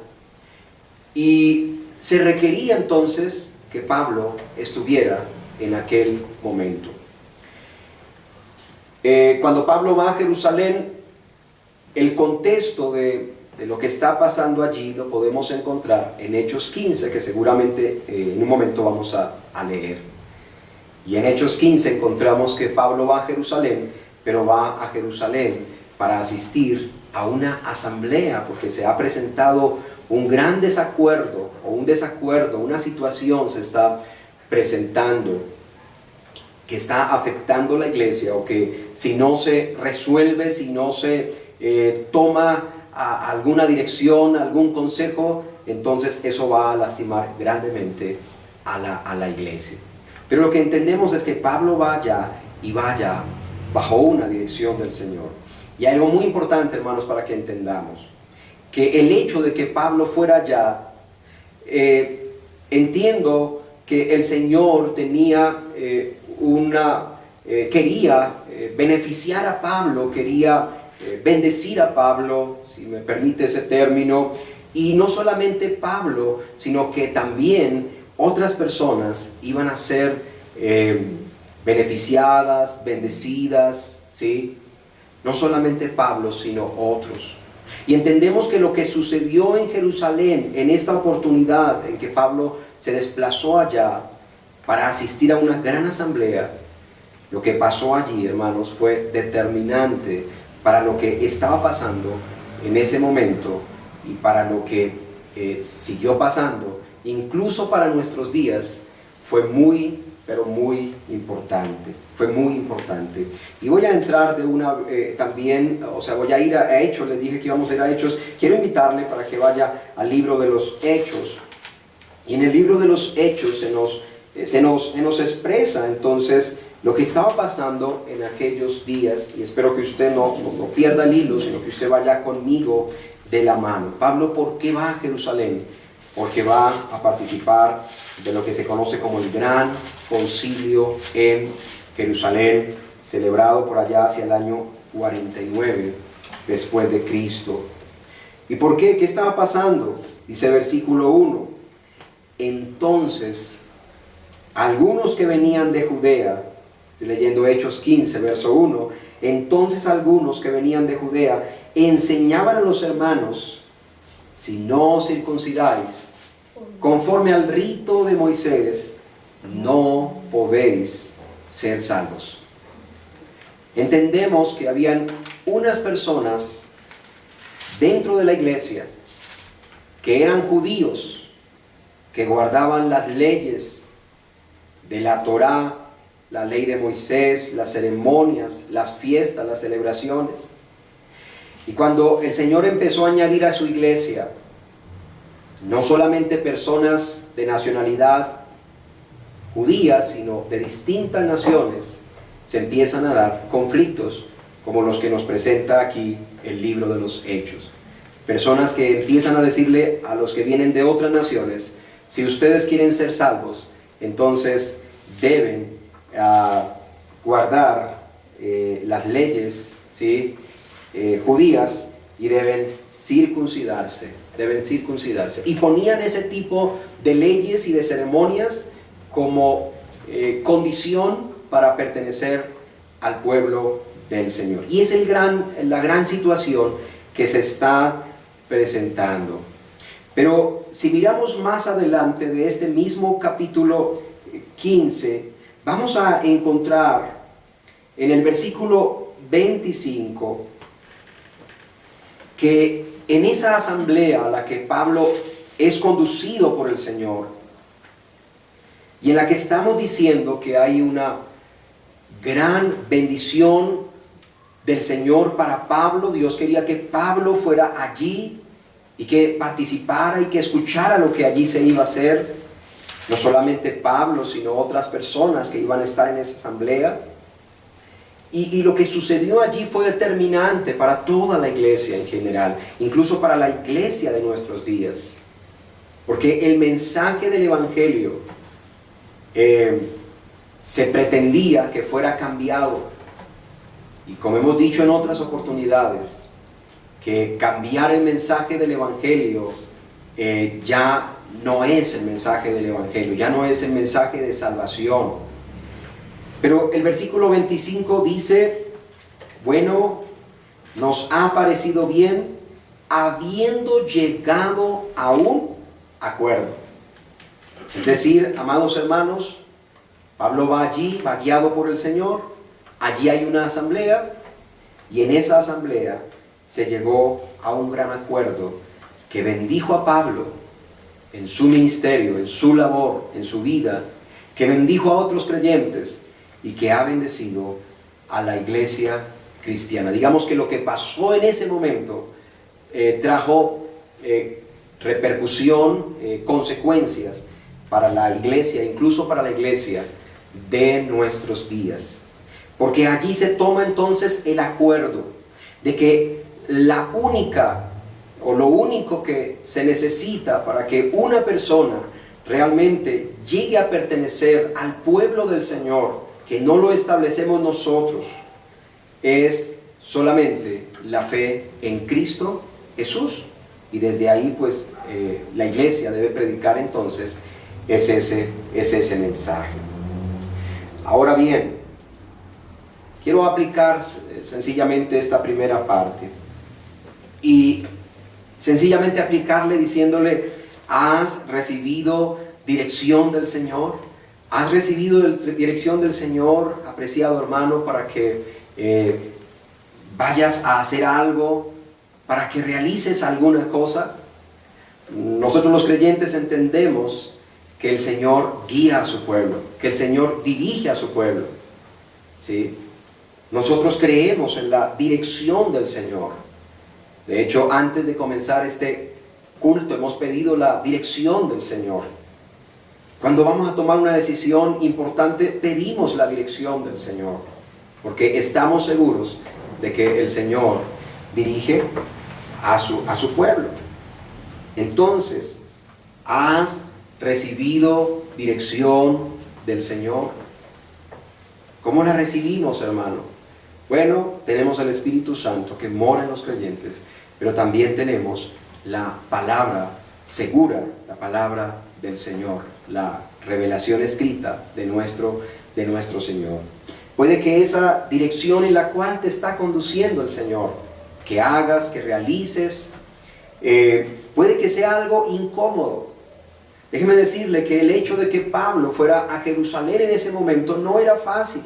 y se requería entonces que Pablo estuviera en aquel momento. Cuando Pablo va a Jerusalén, el contexto de lo que está pasando allí lo podemos encontrar en Hechos 15, que seguramente en un momento vamos a leer. Y en Hechos 15 encontramos que Pablo va a Jerusalén, pero va a Jerusalén para asistir a una asamblea, porque se ha presentado un gran desacuerdo, una situación se está presentando que está afectando la iglesia, o que si no se resuelve, si no se toma alguna dirección, algún consejo, entonces eso va a lastimar grandemente a la iglesia. Pero lo que entendemos es que Pablo vaya bajo una dirección del Señor. Y hay algo muy importante, hermanos, para que entendamos, que el hecho de que Pablo fuera allá, entiendo que el Señor tenía quería beneficiar a Pablo, quería bendecir a Pablo, si me permite ese término, y no solamente Pablo, sino que también otras personas iban a ser beneficiadas, bendecidas, ¿sí? No solamente Pablo, sino otros. Y entendemos que lo que sucedió en Jerusalén, en esta oportunidad en que Pablo se desplazó allá para asistir a una gran asamblea, lo que pasó allí, hermanos, fue determinante para lo que estaba pasando en ese momento y para lo que siguió pasando, incluso para nuestros días. Fue muy, pero muy importante. Fue muy importante. Y voy a entrar también, voy a ir a Hechos. Les dije que íbamos a ir a Hechos. Quiero invitarle para que vaya al libro de los Hechos. Y en el libro de los Hechos se nos expresa entonces lo que estaba pasando en aquellos días, y espero que usted no pierda el hilo, sino que usted vaya conmigo de la mano. Pablo, ¿por qué va a Jerusalén? Porque va a participar de lo que se conoce como el Gran Concilio en Jerusalén, celebrado por allá hacia el año 49 después de Cristo. ¿Y por qué? ¿Qué estaba pasando? Dice versículo 1. Entonces, algunos que venían de Judea, estoy leyendo Hechos 15, verso 1, entonces algunos que venían de Judea enseñaban a los hermanos, si no os circuncidáis, conforme al rito de Moisés, no podéis ser salvos. Entendemos que habían unas personas dentro de la iglesia que eran judíos, que guardaban las leyes de la Torá, la ley de Moisés, las ceremonias, las fiestas, las celebraciones. Y cuando el Señor empezó a añadir a su iglesia no solamente personas de nacionalidad judía, sino de distintas naciones, se empiezan a dar conflictos como los que nos presenta aquí el libro de los Hechos. Personas que empiezan a decirle a los que vienen de otras naciones, si ustedes quieren ser salvos, entonces deben guardar las leyes, ¿sí? Judías, y deben circuncidarse. Y ponían ese tipo de leyes y de ceremonias como condición para pertenecer al pueblo del Señor. Y es la gran situación que se está presentando. Pero si miramos más adelante de este mismo capítulo 15, vamos a encontrar en el versículo 25 que en esa asamblea a la que Pablo es conducido por el Señor, y en la que estamos diciendo que hay una gran bendición del Señor para Pablo, Dios quería que Pablo fuera allí y que participara y que escuchara lo que allí se iba a hacer. No solamente Pablo, sino otras personas que iban a estar en esa asamblea. Y lo que sucedió allí fue determinante para toda la iglesia en general, incluso para la iglesia de nuestros días. Porque el mensaje del Evangelio se pretendía que fuera cambiado. Y como hemos dicho en otras oportunidades, que cambiar el mensaje del Evangelio ya no es el mensaje del Evangelio, ya no es el mensaje de salvación. Pero el versículo 25 dice, bueno, nos ha parecido bien, habiendo llegado a un acuerdo. Es decir, amados hermanos, Pablo va allí, va guiado por el Señor, allí hay una asamblea, y en esa asamblea se llegó a un gran acuerdo que bendijo a Pablo en su ministerio, en su labor, en su vida, que bendijo a otros creyentes y que ha bendecido a la iglesia cristiana. Digamos que lo que pasó en ese momento trajo repercusión, consecuencias para la iglesia, incluso para la iglesia de nuestros días. Porque allí se toma entonces el acuerdo de que la única o lo único que se necesita para que una persona realmente llegue a pertenecer al pueblo del Señor, que no lo establecemos nosotros, es solamente la fe en Cristo Jesús. Y desde ahí pues la iglesia debe predicar entonces es ese mensaje. Ahora bien, quiero aplicar sencillamente esta primera parte y sencillamente aplicarle diciéndole, ¿has recibido dirección del Señor? ¿Has recibido dirección del Señor, apreciado hermano, para que vayas a hacer algo, para que realices alguna cosa? Nosotros los creyentes entendemos que el Señor guía a su pueblo, que el Señor dirige a su pueblo, ¿sí? Nosotros creemos en la dirección del Señor. De hecho, antes de comenzar este culto hemos pedido la dirección del Señor. Cuando vamos a tomar una decisión importante, pedimos la dirección del Señor, porque estamos seguros de que el Señor dirige a su pueblo. Entonces, ¿has recibido dirección del Señor? ¿Cómo la recibimos, hermano? Bueno, tenemos el Espíritu Santo que mora en los creyentes, pero también tenemos la palabra segura, la palabra del Señor, la revelación escrita de nuestro Señor. Puede que esa dirección en la cual te está conduciendo el Señor, que hagas, que realices, puede que sea algo incómodo. Déjeme decirle que el hecho de que Pablo fuera a Jerusalén en ese momento no era fácil.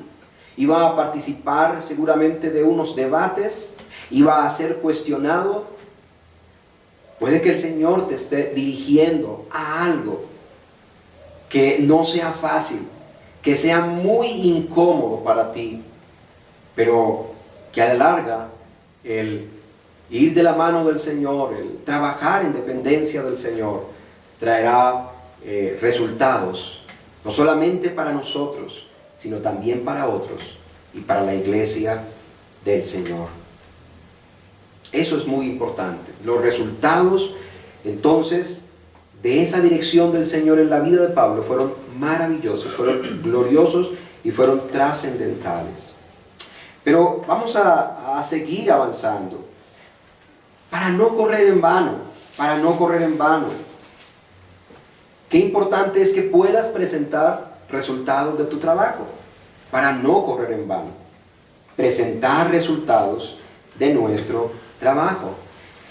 Iba a participar seguramente de unos debates, iba a ser cuestionado. Puede que el Señor te esté dirigiendo a algo que no sea fácil, que sea muy incómodo para ti, pero que a la larga el ir de la mano del Señor, el trabajar en dependencia del Señor, traerá resultados, no solamente para nosotros, sino también para otros y para la iglesia del Señor. Eso es muy importante. Los resultados, entonces, de esa dirección del Señor en la vida de Pablo fueron maravillosos, fueron gloriosos y fueron trascendentales. Pero vamos a seguir avanzando para no correr en vano, para no correr en vano. Qué importante es que puedas presentar resultados de tu trabajo para no correr en vano. Presentar resultados de nuestro trabajo.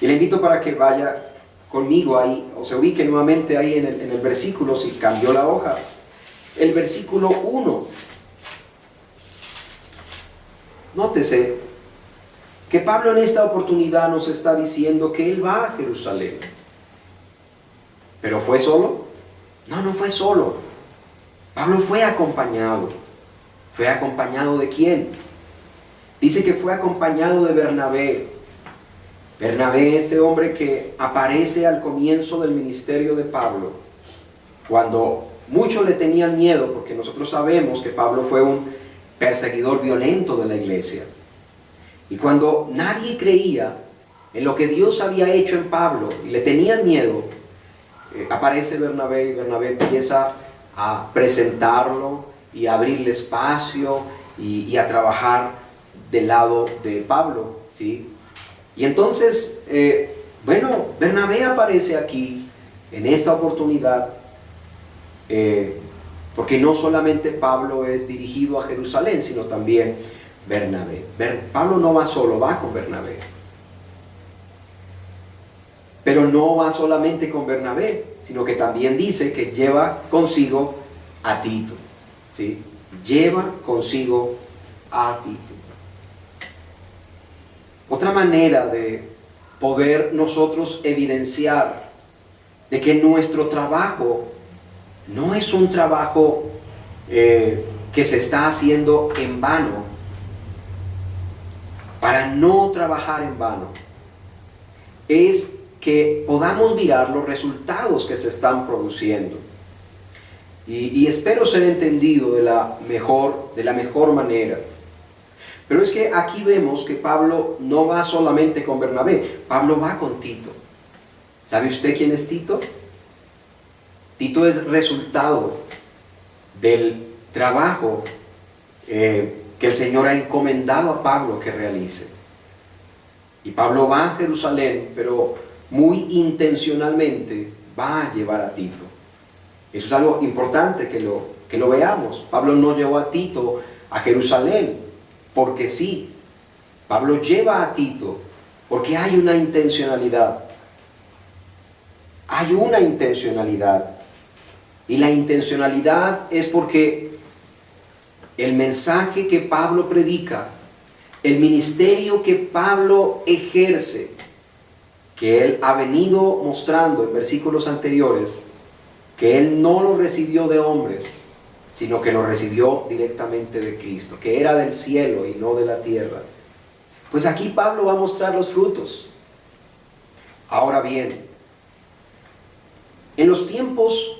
Y le invito para que vaya conmigo ahí, o se ubique nuevamente ahí en el versículo, si cambió la hoja. El versículo 1. Nótese que Pablo en esta oportunidad nos está diciendo que él va a Jerusalén. ¿Pero fue solo? No, no fue solo. Pablo fue acompañado. ¿Fue acompañado de quién? Dice que fue acompañado de Bernabé. Bernabé, este hombre que aparece al comienzo del ministerio de Pablo, cuando muchos le tenían miedo, porque nosotros sabemos que Pablo fue un perseguidor violento de la iglesia. Y cuando nadie creía en lo que Dios había hecho en Pablo y le tenían miedo, aparece Bernabé y Bernabé empieza a presentarlo y a abrirle espacio y a trabajar del lado de Pablo, ¿sí? Y entonces, Bernabé aparece aquí en esta oportunidad porque no solamente Pablo es dirigido a Jerusalén, sino también Bernabé. Pablo no va solo, va con Bernabé. Pero no va solamente con Bernabé, sino que también dice que lleva consigo a Tito, ¿sí? Lleva consigo a Tito. Otra manera de poder nosotros evidenciar de que nuestro trabajo no es un trabajo que se está haciendo en vano, para no trabajar en vano, es que podamos mirar los resultados que se están produciendo. Y espero ser entendido de la mejor manera. Pero es que aquí vemos que Pablo no va solamente con Bernabé, Pablo va con Tito. ¿Sabe usted quién es Tito? Tito es resultado del trabajo que el Señor ha encomendado a Pablo que realice. Y Pablo va a Jerusalén, pero muy intencionalmente va a llevar a Tito. Eso es algo importante que lo veamos. Pablo no llevó a Tito a Jerusalén porque sí. Pablo lleva a Tito porque hay una intencionalidad. Hay una intencionalidad. Y la intencionalidad es porque el mensaje que Pablo predica, el ministerio que Pablo ejerce, que él ha venido mostrando en versículos anteriores, que él no lo recibió de hombres, sino que lo recibió directamente de Cristo, que era del cielo y no de la tierra. Pues aquí Pablo va a mostrar los frutos. Ahora bien, en los tiempos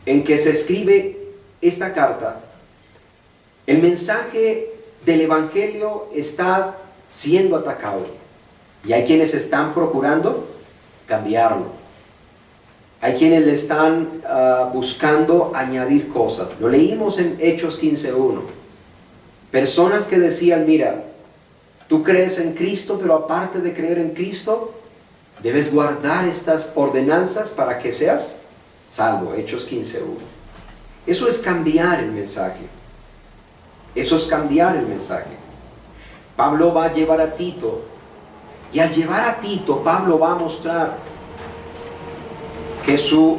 en que se escribe esta carta, el mensaje del Evangelio está siendo atacado. Y hay quienes están procurando cambiarlo. Hay quienes le están buscando añadir cosas. Lo leímos en Hechos 15:1. Personas que decían, mira, tú crees en Cristo, pero aparte de creer en Cristo, debes guardar estas ordenanzas para que seas salvo. Hechos 15:1. Eso es cambiar el mensaje. Eso es cambiar el mensaje. Pablo va a llevar a Tito, y al llevar a Tito, Pablo va a mostrar que su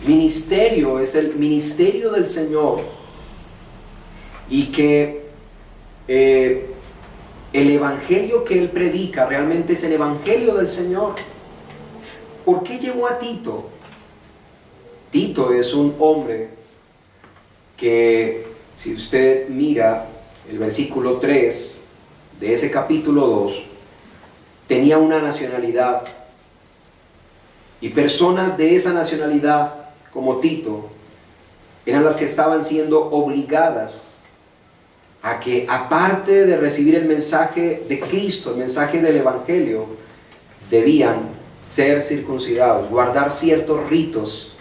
ministerio es el ministerio del Señor, y que el evangelio que él predica realmente es el evangelio del Señor. ¿Por qué llevó a Tito? Tito es un hombre que, si usted mira el versículo 3 de ese capítulo 2, tenía una nacionalidad, y personas de esa nacionalidad, como Tito, eran las que estaban siendo obligadas a que, aparte de recibir el mensaje de Cristo, el mensaje del Evangelio, debían ser circuncidados, guardar ciertos ritos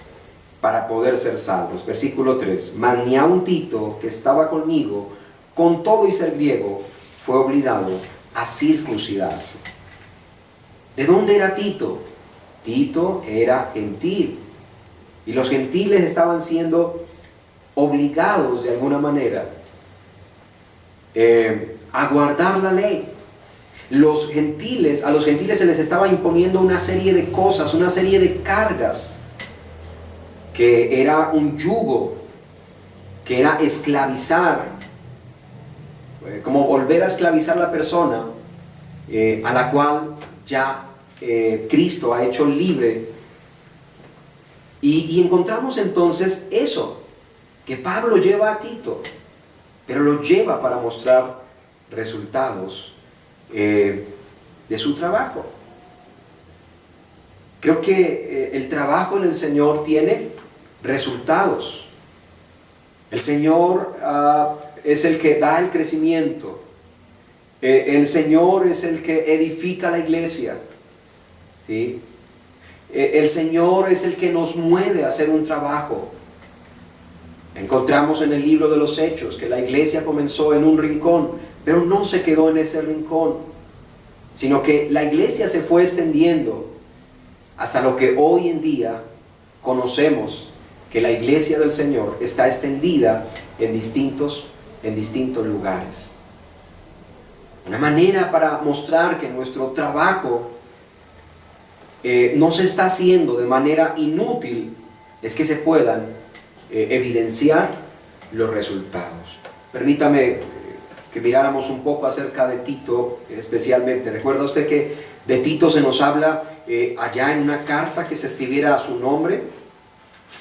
para poder ser salvos. Versículo 3, mas ni aun Tito, que estaba conmigo, con todo y ser griego, fue obligado a circuncidarse. ¿De dónde era Tito? Tito era gentil, y los gentiles estaban siendo obligados de alguna manera a guardar la ley. A los gentiles se les estaba imponiendo una serie de cosas, una serie de cargas, que era un yugo, que era esclavizar, como volver a esclavizar a la persona a la cual ya Cristo ha hecho libre. Y encontramos entonces eso, que Pablo lleva a Tito, pero lo lleva para mostrar resultados de su trabajo. Creo que el trabajo en el Señor tiene resultados. El Señor es el que da el crecimiento. El Señor es el que edifica la iglesia, ¿sí? El Señor es el que nos mueve a hacer un trabajo. Encontramos en el libro de los Hechos que la iglesia comenzó en un rincón, pero no se quedó en ese rincón, sino que la iglesia se fue extendiendo hasta lo que hoy en día conocemos, que la iglesia del Señor está extendida en distintos lugares. Una manera para mostrar que nuestro trabajo no se está haciendo de manera inútil es que se puedan evidenciar los resultados. Permítame que miráramos un poco acerca de Tito especialmente. ¿Recuerda usted que de Tito se nos habla allá en una carta que se escribiera a su nombre?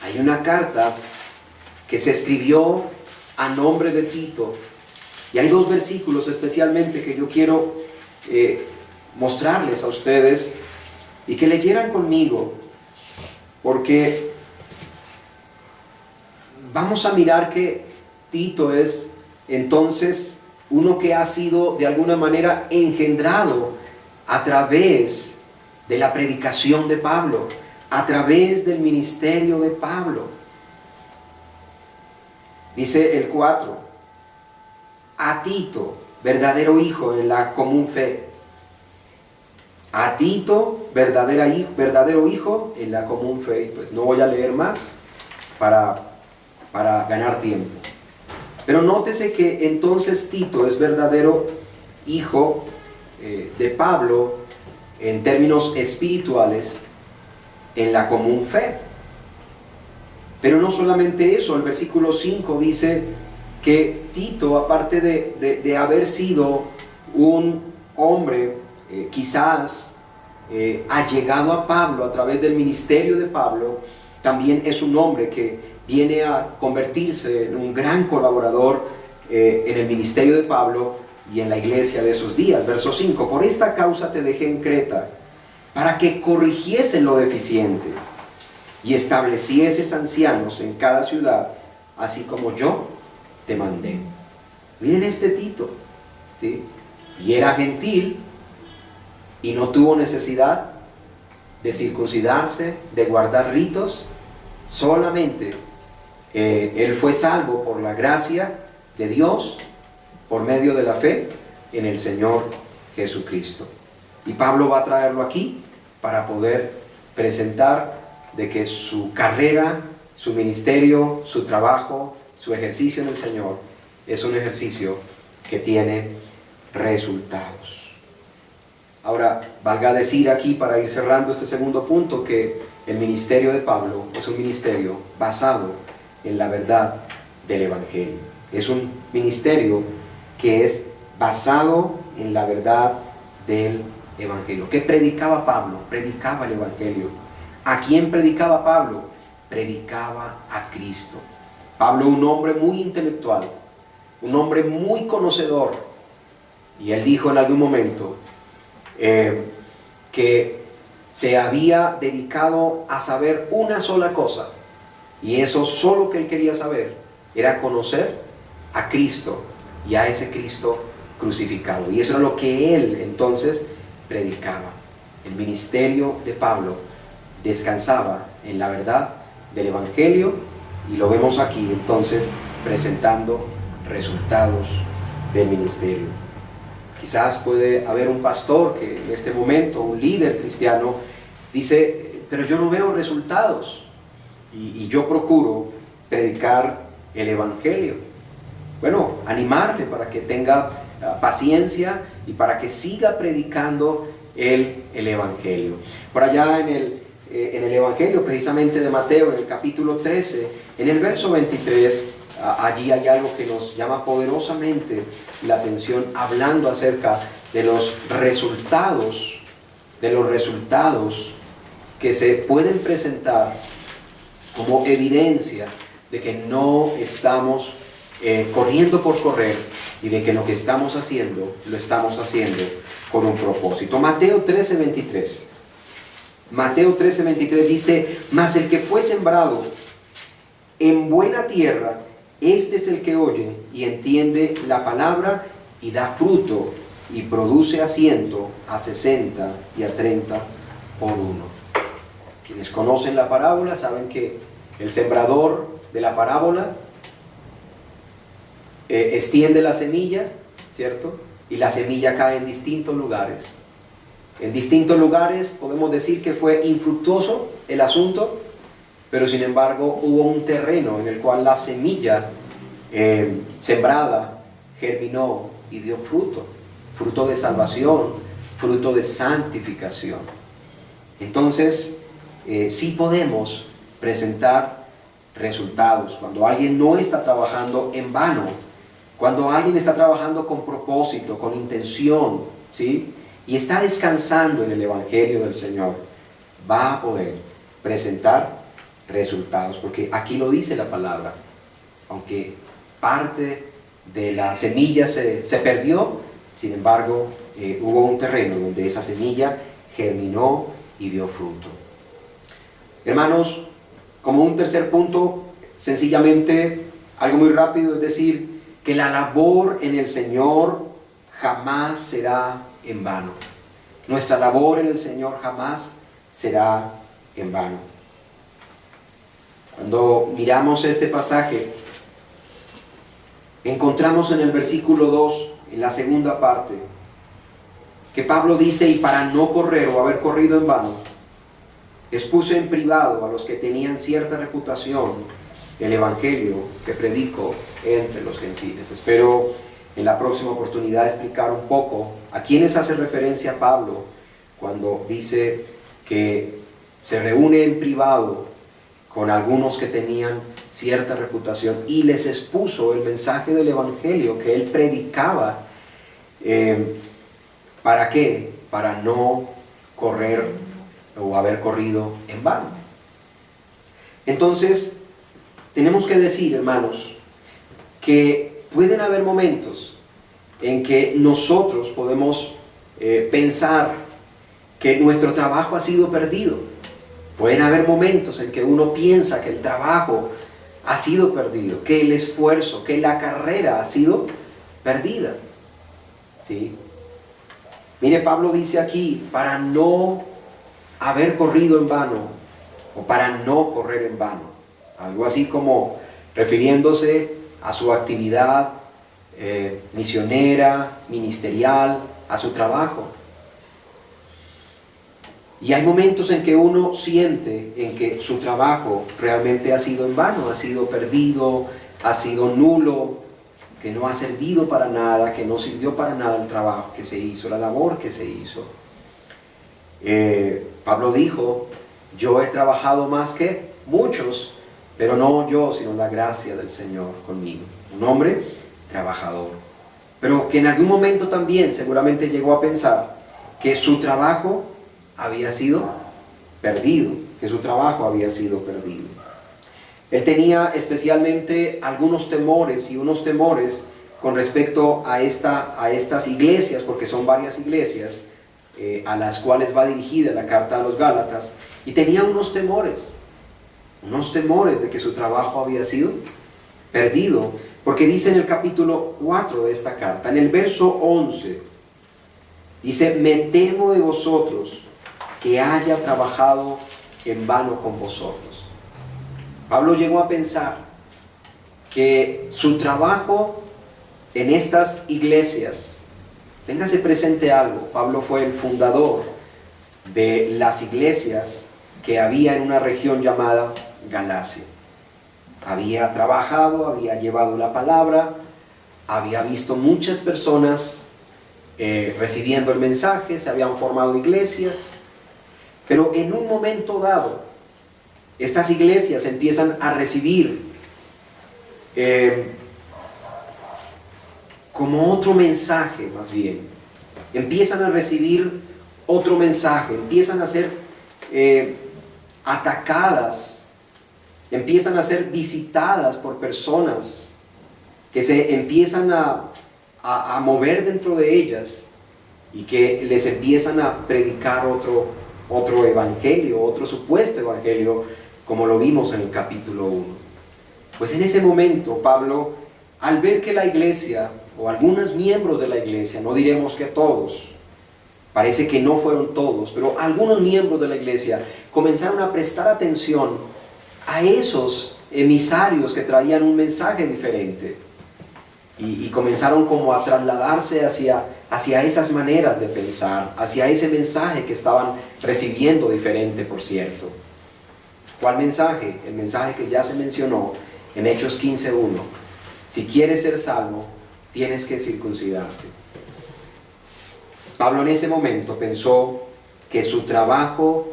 Hay una carta que se escribió a nombre de Tito, y hay dos versículos especialmente que yo quiero mostrarles a ustedes y que leyeran conmigo, porque vamos a mirar que Tito es entonces uno que ha sido de alguna manera engendrado a través de la predicación de Pablo, a través del ministerio de Pablo. Dice el 4, a Tito, verdadero hijo en la común fe. A Tito, verdadero hijo en la común fe. Pues no voy a leer más para ganar tiempo. Pero nótese que entonces Tito es verdadero hijo de Pablo en términos espirituales en la común fe. Pero no solamente eso, el versículo 5 dice que Tito, aparte de haber sido un hombre quizás allegado a Pablo a través del ministerio de Pablo, también es un hombre que viene a convertirse en un gran colaborador en el ministerio de Pablo y en la iglesia de esos días. Verso 5, por esta causa te dejé en Creta, para que corrigiesen lo deficiente y establecieses ancianos en cada ciudad, así como yo te mandé. Miren este Tito, ¿sí? Y era gentil y no tuvo necesidad de circuncidarse, de guardar ritos, solamente él fue salvo por la gracia de Dios, por medio de la fe en el Señor Jesucristo. Y Pablo va a traerlo aquí para poder presentar de que su carrera, su ministerio, su trabajo, su ejercicio en el Señor es un ejercicio que tiene resultados. Ahora, valga decir aquí, para ir cerrando este segundo punto, que el ministerio de Pablo es un ministerio basado en la verdad del Evangelio. Es un ministerio que es basado en la verdad del Evangelio. ¿Qué predicaba Pablo? Predicaba el Evangelio. ¿A quién predicaba Pablo? Predicaba a Cristo. Pablo, un hombre muy intelectual, un hombre muy conocedor, y él dijo en algún momento que se había dedicado a saber una sola cosa, y eso solo que él quería saber era conocer a Cristo y a ese Cristo crucificado. Y eso era lo que él entonces predicaba. El ministerio de Pablo descansaba en la verdad del Evangelio, y lo vemos aquí entonces presentando resultados del ministerio. Quizás puede haber un pastor que en este momento, un líder cristiano, dice: pero yo no veo resultados, y yo procuro predicar el Evangelio. Bueno, animarle para que tenga paciencia y para que siga predicando el Evangelio. Por allá en el Evangelio precisamente de Mateo, en el capítulo 13, en el verso 23, allí hay algo que nos llama poderosamente la atención, hablando acerca de los resultados que se pueden presentar como evidencia de que no estamos corriendo por correr, y de que lo que estamos haciendo, lo estamos haciendo con un propósito. Mateo 13:23. Mateo 13:23 dice: mas el que fue sembrado en buena tierra, este es el que oye y entiende la palabra y da fruto, y produce a 100, a 60 y a 30 por uno. Quienes conocen la parábola saben que el sembrador de la parábola extiende la semilla, ¿cierto? Y la semilla cae en distintos lugares. En distintos lugares podemos decir que fue infructuoso el asunto, pero sin embargo hubo un terreno en el cual la semilla sembrada germinó y dio fruto, fruto de salvación, fruto de santificación. Entonces, sí podemos presentar resultados cuando alguien no está trabajando en vano, cuando alguien está trabajando con propósito, con intención, ¿sí? Y está descansando en el Evangelio del Señor, va a poder presentar resultados, porque aquí lo dice la palabra. Aunque parte de la semilla se perdió, sin embargo hubo un terreno donde esa semilla germinó y dio fruto. Hermanos, como un tercer punto, sencillamente algo muy rápido, es decir, que la labor en el Señor jamás será en vano. Nuestra labor en el Señor jamás será en vano. Cuando miramos este pasaje, encontramos en el versículo 2, en la segunda parte, que Pablo dice: y para no correr o haber corrido en vano, expuse en privado a los que tenían cierta reputación el Evangelio que predico entre los gentiles. Espero en la próxima oportunidad explicar un poco a quiénes hace referencia Pablo cuando dice que se reúne en privado con algunos que tenían cierta reputación y les expuso el mensaje del Evangelio que él predicaba. ¿Para qué? Para no correr o haber corrido en vano. Entonces, tenemos que decir, hermanos, que pueden haber momentos en que nosotros podemos pensar que nuestro trabajo ha sido perdido, Pueden haber momentos en que uno piensa que el trabajo ha sido perdido, que el esfuerzo, que la carrera ha sido perdida. ¿Sí? Mire, Pablo dice aquí, para no haber corrido en vano, o para no correr en vano. Algo así como refiriéndose a su actividad misionera, ministerial, a su trabajo. Y hay momentos en que uno siente en que su trabajo realmente ha sido en vano, ha sido perdido, ha sido nulo, que no ha servido para nada, que no sirvió para nada el trabajo que se hizo, la labor que se hizo. Pablo dijo, yo he trabajado más que muchos, pero no yo, sino la gracia del Señor conmigo. Un hombre trabajador, pero que en algún momento también seguramente llegó a pensar que su trabajo había sido perdido, que su trabajo había sido perdido. Él tenía especialmente algunos temores y unos temores con respecto a estas iglesias, porque son varias iglesias a las cuales va dirigida la carta a los Gálatas, y tenía unos temores de que su trabajo había sido perdido, porque dice en el capítulo 4 de esta carta, en el verso 11, dice, me temo de vosotros que haya trabajado en vano con vosotros. Pablo llegó a pensar que su trabajo en estas iglesias, téngase presente algo, Pablo fue el fundador de las iglesias que había en una región llamada Galacia. Había trabajado, había llevado la palabra, había visto muchas personas recibiendo el mensaje, se habían formado iglesias, pero en un momento dado, estas iglesias empiezan a recibir como otro mensaje, más bien. Empiezan a recibir otro mensaje, empiezan a ser atacadas, empiezan a ser visitadas por personas que se empiezan a mover dentro de ellas y que les empiezan a predicar otro evangelio, otro supuesto evangelio, como lo vimos en el capítulo 1. Pues en ese momento Pablo, al ver que la iglesia, o algunos miembros de la iglesia, no diremos que todos, parece que no fueron todos, pero algunos miembros de la iglesia comenzaron a prestar atención a esos emisarios que traían un mensaje diferente, y comenzaron como a trasladarse hacia esas maneras de pensar, hacia ese mensaje que estaban recibiendo diferente, por cierto. ¿Cuál mensaje? El mensaje que ya se mencionó en Hechos 15:1. Si quieres ser salvo, tienes que circuncidarte. Pablo en ese momento pensó que su trabajo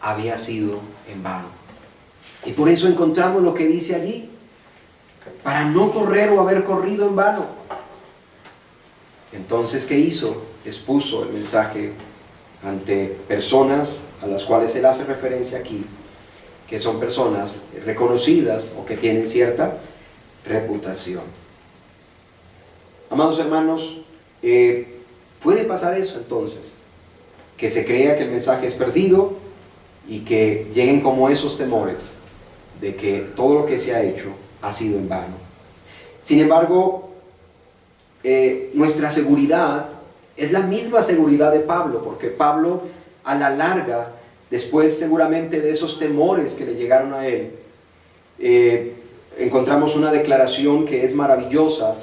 había sido en vano. Y por eso encontramos lo que dice allí, para no correr o haber corrido en vano. Entonces, ¿qué hizo? Expuso el mensaje ante personas a las cuales él hace referencia aquí, que son personas reconocidas o que tienen cierta reputación. Amados hermanos, puede pasar eso entonces, que se crea que el mensaje es perdido y que lleguen como esos temores de que todo lo que se ha hecho ha sido en vano. Sin embargo, nuestra seguridad es la misma seguridad de Pablo, porque Pablo a la larga, después seguramente de esos temores que le llegaron a él, encontramos una declaración que es maravillosa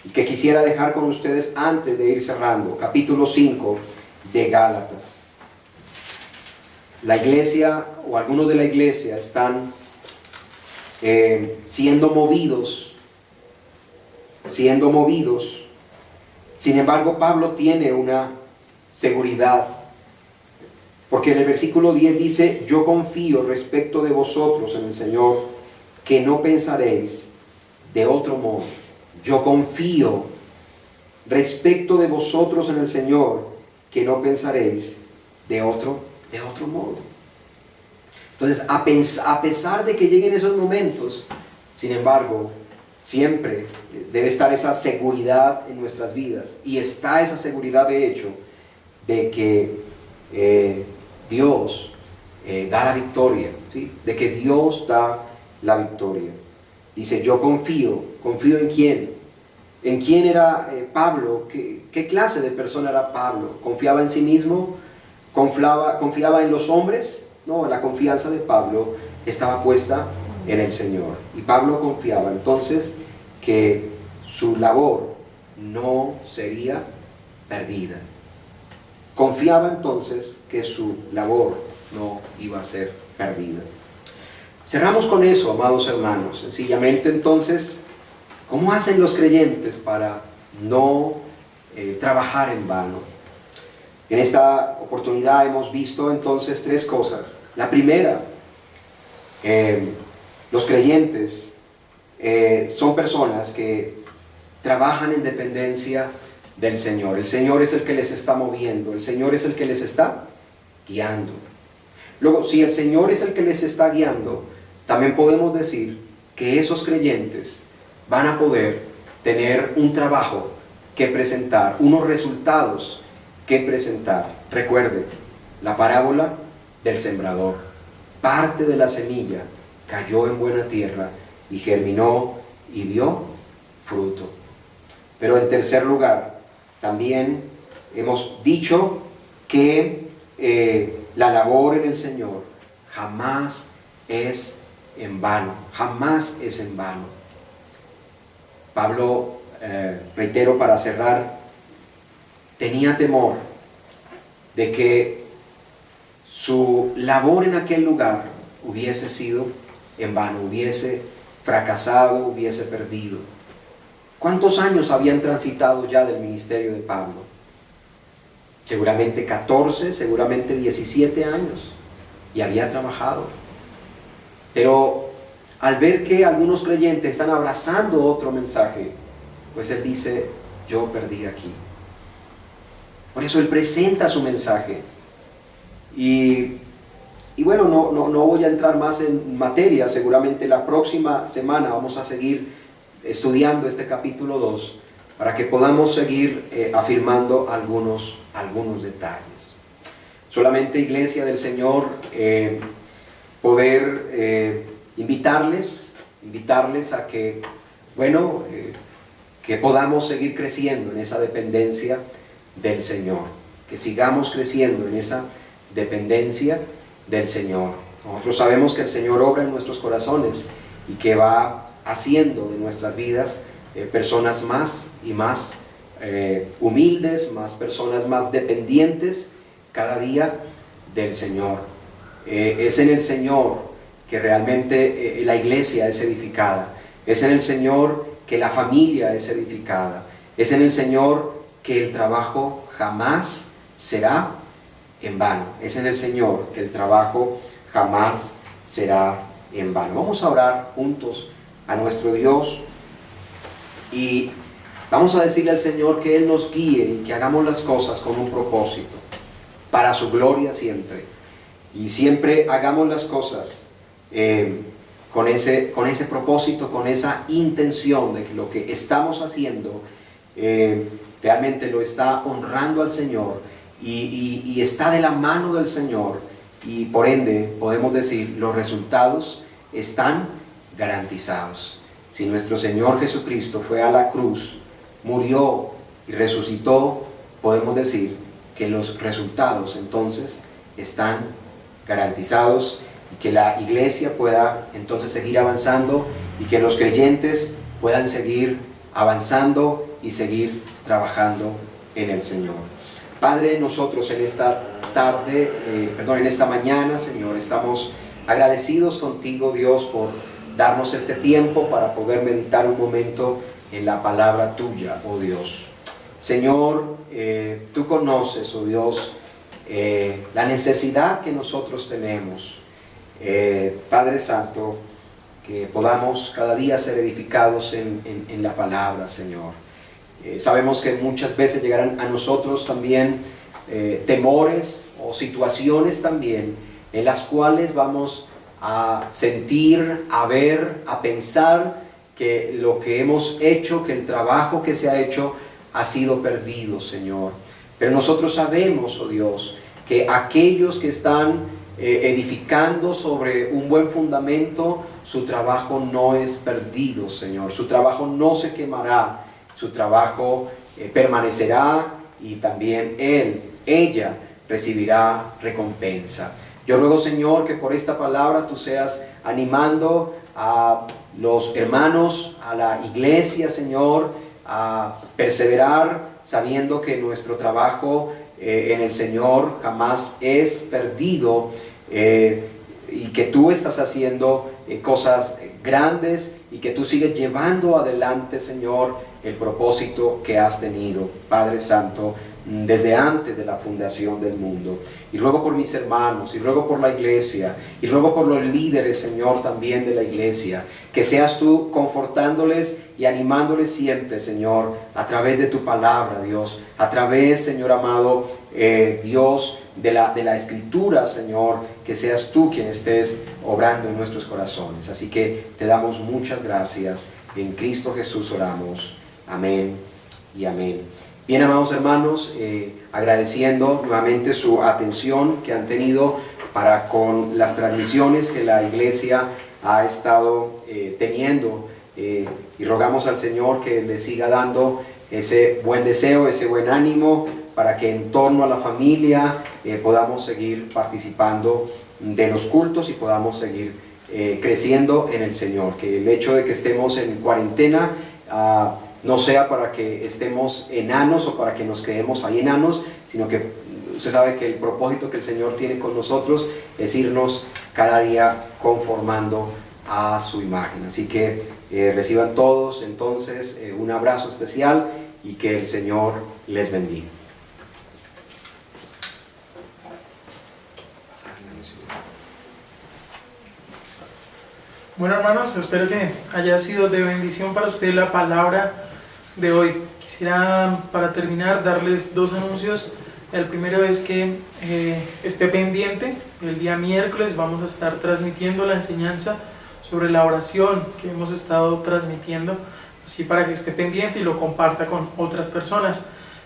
y que quisiera dejar con ustedes antes de ir cerrando. Capítulo 5 de Gálatas. La iglesia, o algunos de la iglesia, están siendo movidos. Sin embargo, Pablo tiene una seguridad, porque en el versículo 10 dice, yo confío respecto de vosotros en el Señor, que no pensaréis de otro modo. Yo confío respecto de vosotros en el Señor, que no pensaréis de otro modo. Entonces, a pesar de que lleguen esos momentos, sin embargo, siempre debe estar esa seguridad en nuestras vidas, y está esa seguridad de hecho de que Dios da la victoria, ¿sí? De que Dios da la victoria. Dice, yo confío en quién. ¿En quién era Pablo? ¿Qué clase de persona era Pablo? ¿Confiaba en sí mismo? ¿Confiaba en los hombres? No, la confianza de Pablo estaba puesta en el Señor. Y Pablo confiaba entonces que su labor no sería perdida. Confiaba entonces que su labor no iba a ser perdida. Cerramos con eso, amados hermanos. Sencillamente entonces, ¿cómo hacen los creyentes para no trabajar en vano? En esta oportunidad hemos visto entonces tres cosas. La primera, los creyentes son personas que trabajan en dependencia del Señor. El Señor es el que les está moviendo, el Señor es el que les está guiando. Luego, si el Señor es el que les está guiando, también podemos decir que esos creyentes van a poder tener un trabajo que presentar, unos resultados que presentar. Recuerde, la parábola del sembrador. Parte de la semilla cayó en buena tierra y germinó y dio fruto. Pero en tercer lugar, también hemos dicho que la labor en el Señor jamás es en vano, jamás es en vano. Pablo, reitero para cerrar, tenía temor de que su labor en aquel lugar hubiese sido en vano, hubiese fracasado, hubiese perdido. ¿Cuántos años habían transitado ya del ministerio de Pablo? Seguramente 14, seguramente 17 años, y había trabajado. Pero al ver que algunos creyentes están abrazando otro mensaje, pues él dice, yo perdí aquí. Por eso él presenta su mensaje. Y bueno, no voy a entrar más en materia. Seguramente la próxima semana vamos a seguir estudiando este capítulo 2 para que podamos seguir afirmando algunos detalles. Solamente, Iglesia del Señor, poder invitarles a que, que podamos seguir creciendo en esa dependencia del Señor, que sigamos creciendo en esa dependencia del Señor. Nosotros sabemos que el Señor obra en nuestros corazones y que va haciendo de nuestras vidas personas más y más humildes, más personas más dependientes cada día del Señor. Es en el Señor que realmente la iglesia es edificada, es en el Señor que la familia es edificada, es en el Señor que el trabajo jamás será en vano, es en el Señor que el trabajo jamás será en vano. Vamos a orar juntos a nuestro Dios y vamos a decirle al Señor que Él nos guíe y que hagamos las cosas con un propósito, para su gloria siempre. Y siempre hagamos las cosas con ese propósito, con esa intención de que lo que estamos haciendo realmente lo está honrando al Señor y está de la mano del Señor, y por ende podemos decir los resultados están garantizados. Si nuestro Señor Jesucristo fue a la cruz, murió y resucitó, podemos decir que los resultados entonces están garantizados, y que la iglesia pueda entonces seguir avanzando y que los creyentes puedan seguir avanzando y seguir trabajando en el Señor. Padre, nosotros en esta tarde, en esta mañana, Señor, estamos agradecidos contigo, Dios, por darnos este tiempo para poder meditar un momento en la palabra tuya, oh Dios. Señor, tú conoces, oh Dios, la necesidad que nosotros tenemos. Padre Santo, que podamos cada día ser edificados en la palabra, Señor. Sabemos que muchas veces llegarán a nosotros también temores o situaciones también en las cuales vamos a sentir, a ver, a pensar que lo que hemos hecho, que el trabajo que se ha hecho ha sido perdido, Señor. Pero nosotros sabemos, oh Dios, que aquellos que están edificando sobre un buen fundamento, su trabajo no es perdido, Señor. Su trabajo no se quemará, su trabajo permanecerá y también ella recibirá recompensa. Yo ruego, Señor, que por esta palabra tú seas animando a los hermanos, a la iglesia, Señor, a perseverar sabiendo que nuestro trabajo en el Señor jamás es perdido, y que tú estás haciendo cosas grandes y que tú sigues llevando adelante, Señor, el propósito que has tenido, Padre Santo, desde antes de la fundación del mundo. Y ruego por mis hermanos, y ruego por la iglesia, y ruego por los líderes, Señor, también de la iglesia, que seas tú confortándoles y animándoles siempre, Señor, a través de tu palabra, Dios, a través, Señor amado, Dios, de la escritura, Señor, que seas tú quien estés obrando en nuestros corazones. Así que te damos muchas gracias. En Cristo Jesús oramos. Amén y amén. Bien, amados hermanos, agradeciendo nuevamente su atención que han tenido para con las transmisiones que la iglesia ha estado teniendo, y rogamos al Señor que le siga dando ese buen deseo, ese buen ánimo, para que en torno a la familia podamos seguir participando de los cultos y podamos seguir creciendo en el Señor. Que el hecho de que estemos en cuarentena no sea para que estemos enanos o para que nos quedemos ahí enanos, sino que usted sabe que el propósito que el Señor tiene con nosotros es irnos cada día conformando a su imagen. Así que reciban todos entonces un abrazo especial y que el Señor les bendiga. Bueno, hermanos, espero que haya sido de bendición para usted la palabra de hoy. Quisiera, para terminar, darles dos anuncios. El primero es que esté pendiente. El día miércoles vamos a estar transmitiendo la enseñanza sobre la oración que hemos estado transmitiendo, así para que esté pendiente y lo comparta con otras personas.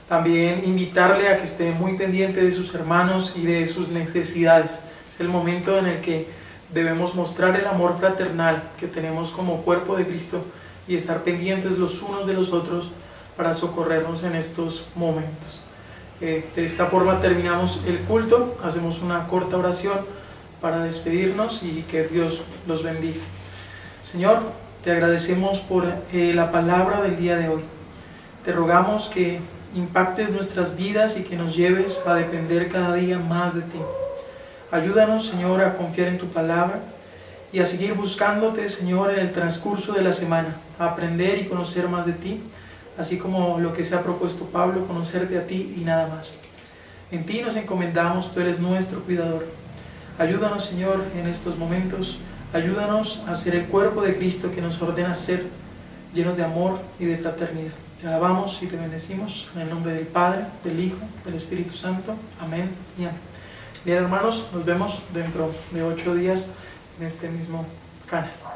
También invitarle a que esté muy pendiente de sus hermanos y de sus necesidades. Es el momento en el que debemos mostrar el amor fraternal que tenemos como cuerpo de Cristo y estar pendientes los unos de los otros para socorrernos en estos momentos. De esta forma terminamos el culto, hacemos una corta oración para despedirnos y que Dios los bendiga. Señor, te agradecemos por la palabra del día de hoy. Te rogamos que impactes nuestras vidas y que nos lleves a depender cada día más de ti. Ayúdanos, Señor, a confiar en tu palabra y a seguir buscándote, Señor, en el transcurso de la semana, a aprender y conocer más de ti, así como lo que se ha propuesto Pablo, conocerte a ti y nada más. En ti nos encomendamos, tú eres nuestro cuidador. Ayúdanos, Señor, en estos momentos, ayúdanos a ser el cuerpo de Cristo que nos ordena ser, llenos de amor y de fraternidad. Te alabamos y te bendecimos en el nombre del Padre, del Hijo, del Espíritu Santo. Amén y amén. Bien, hermanos, nos vemos dentro de 8 días en este mismo canal.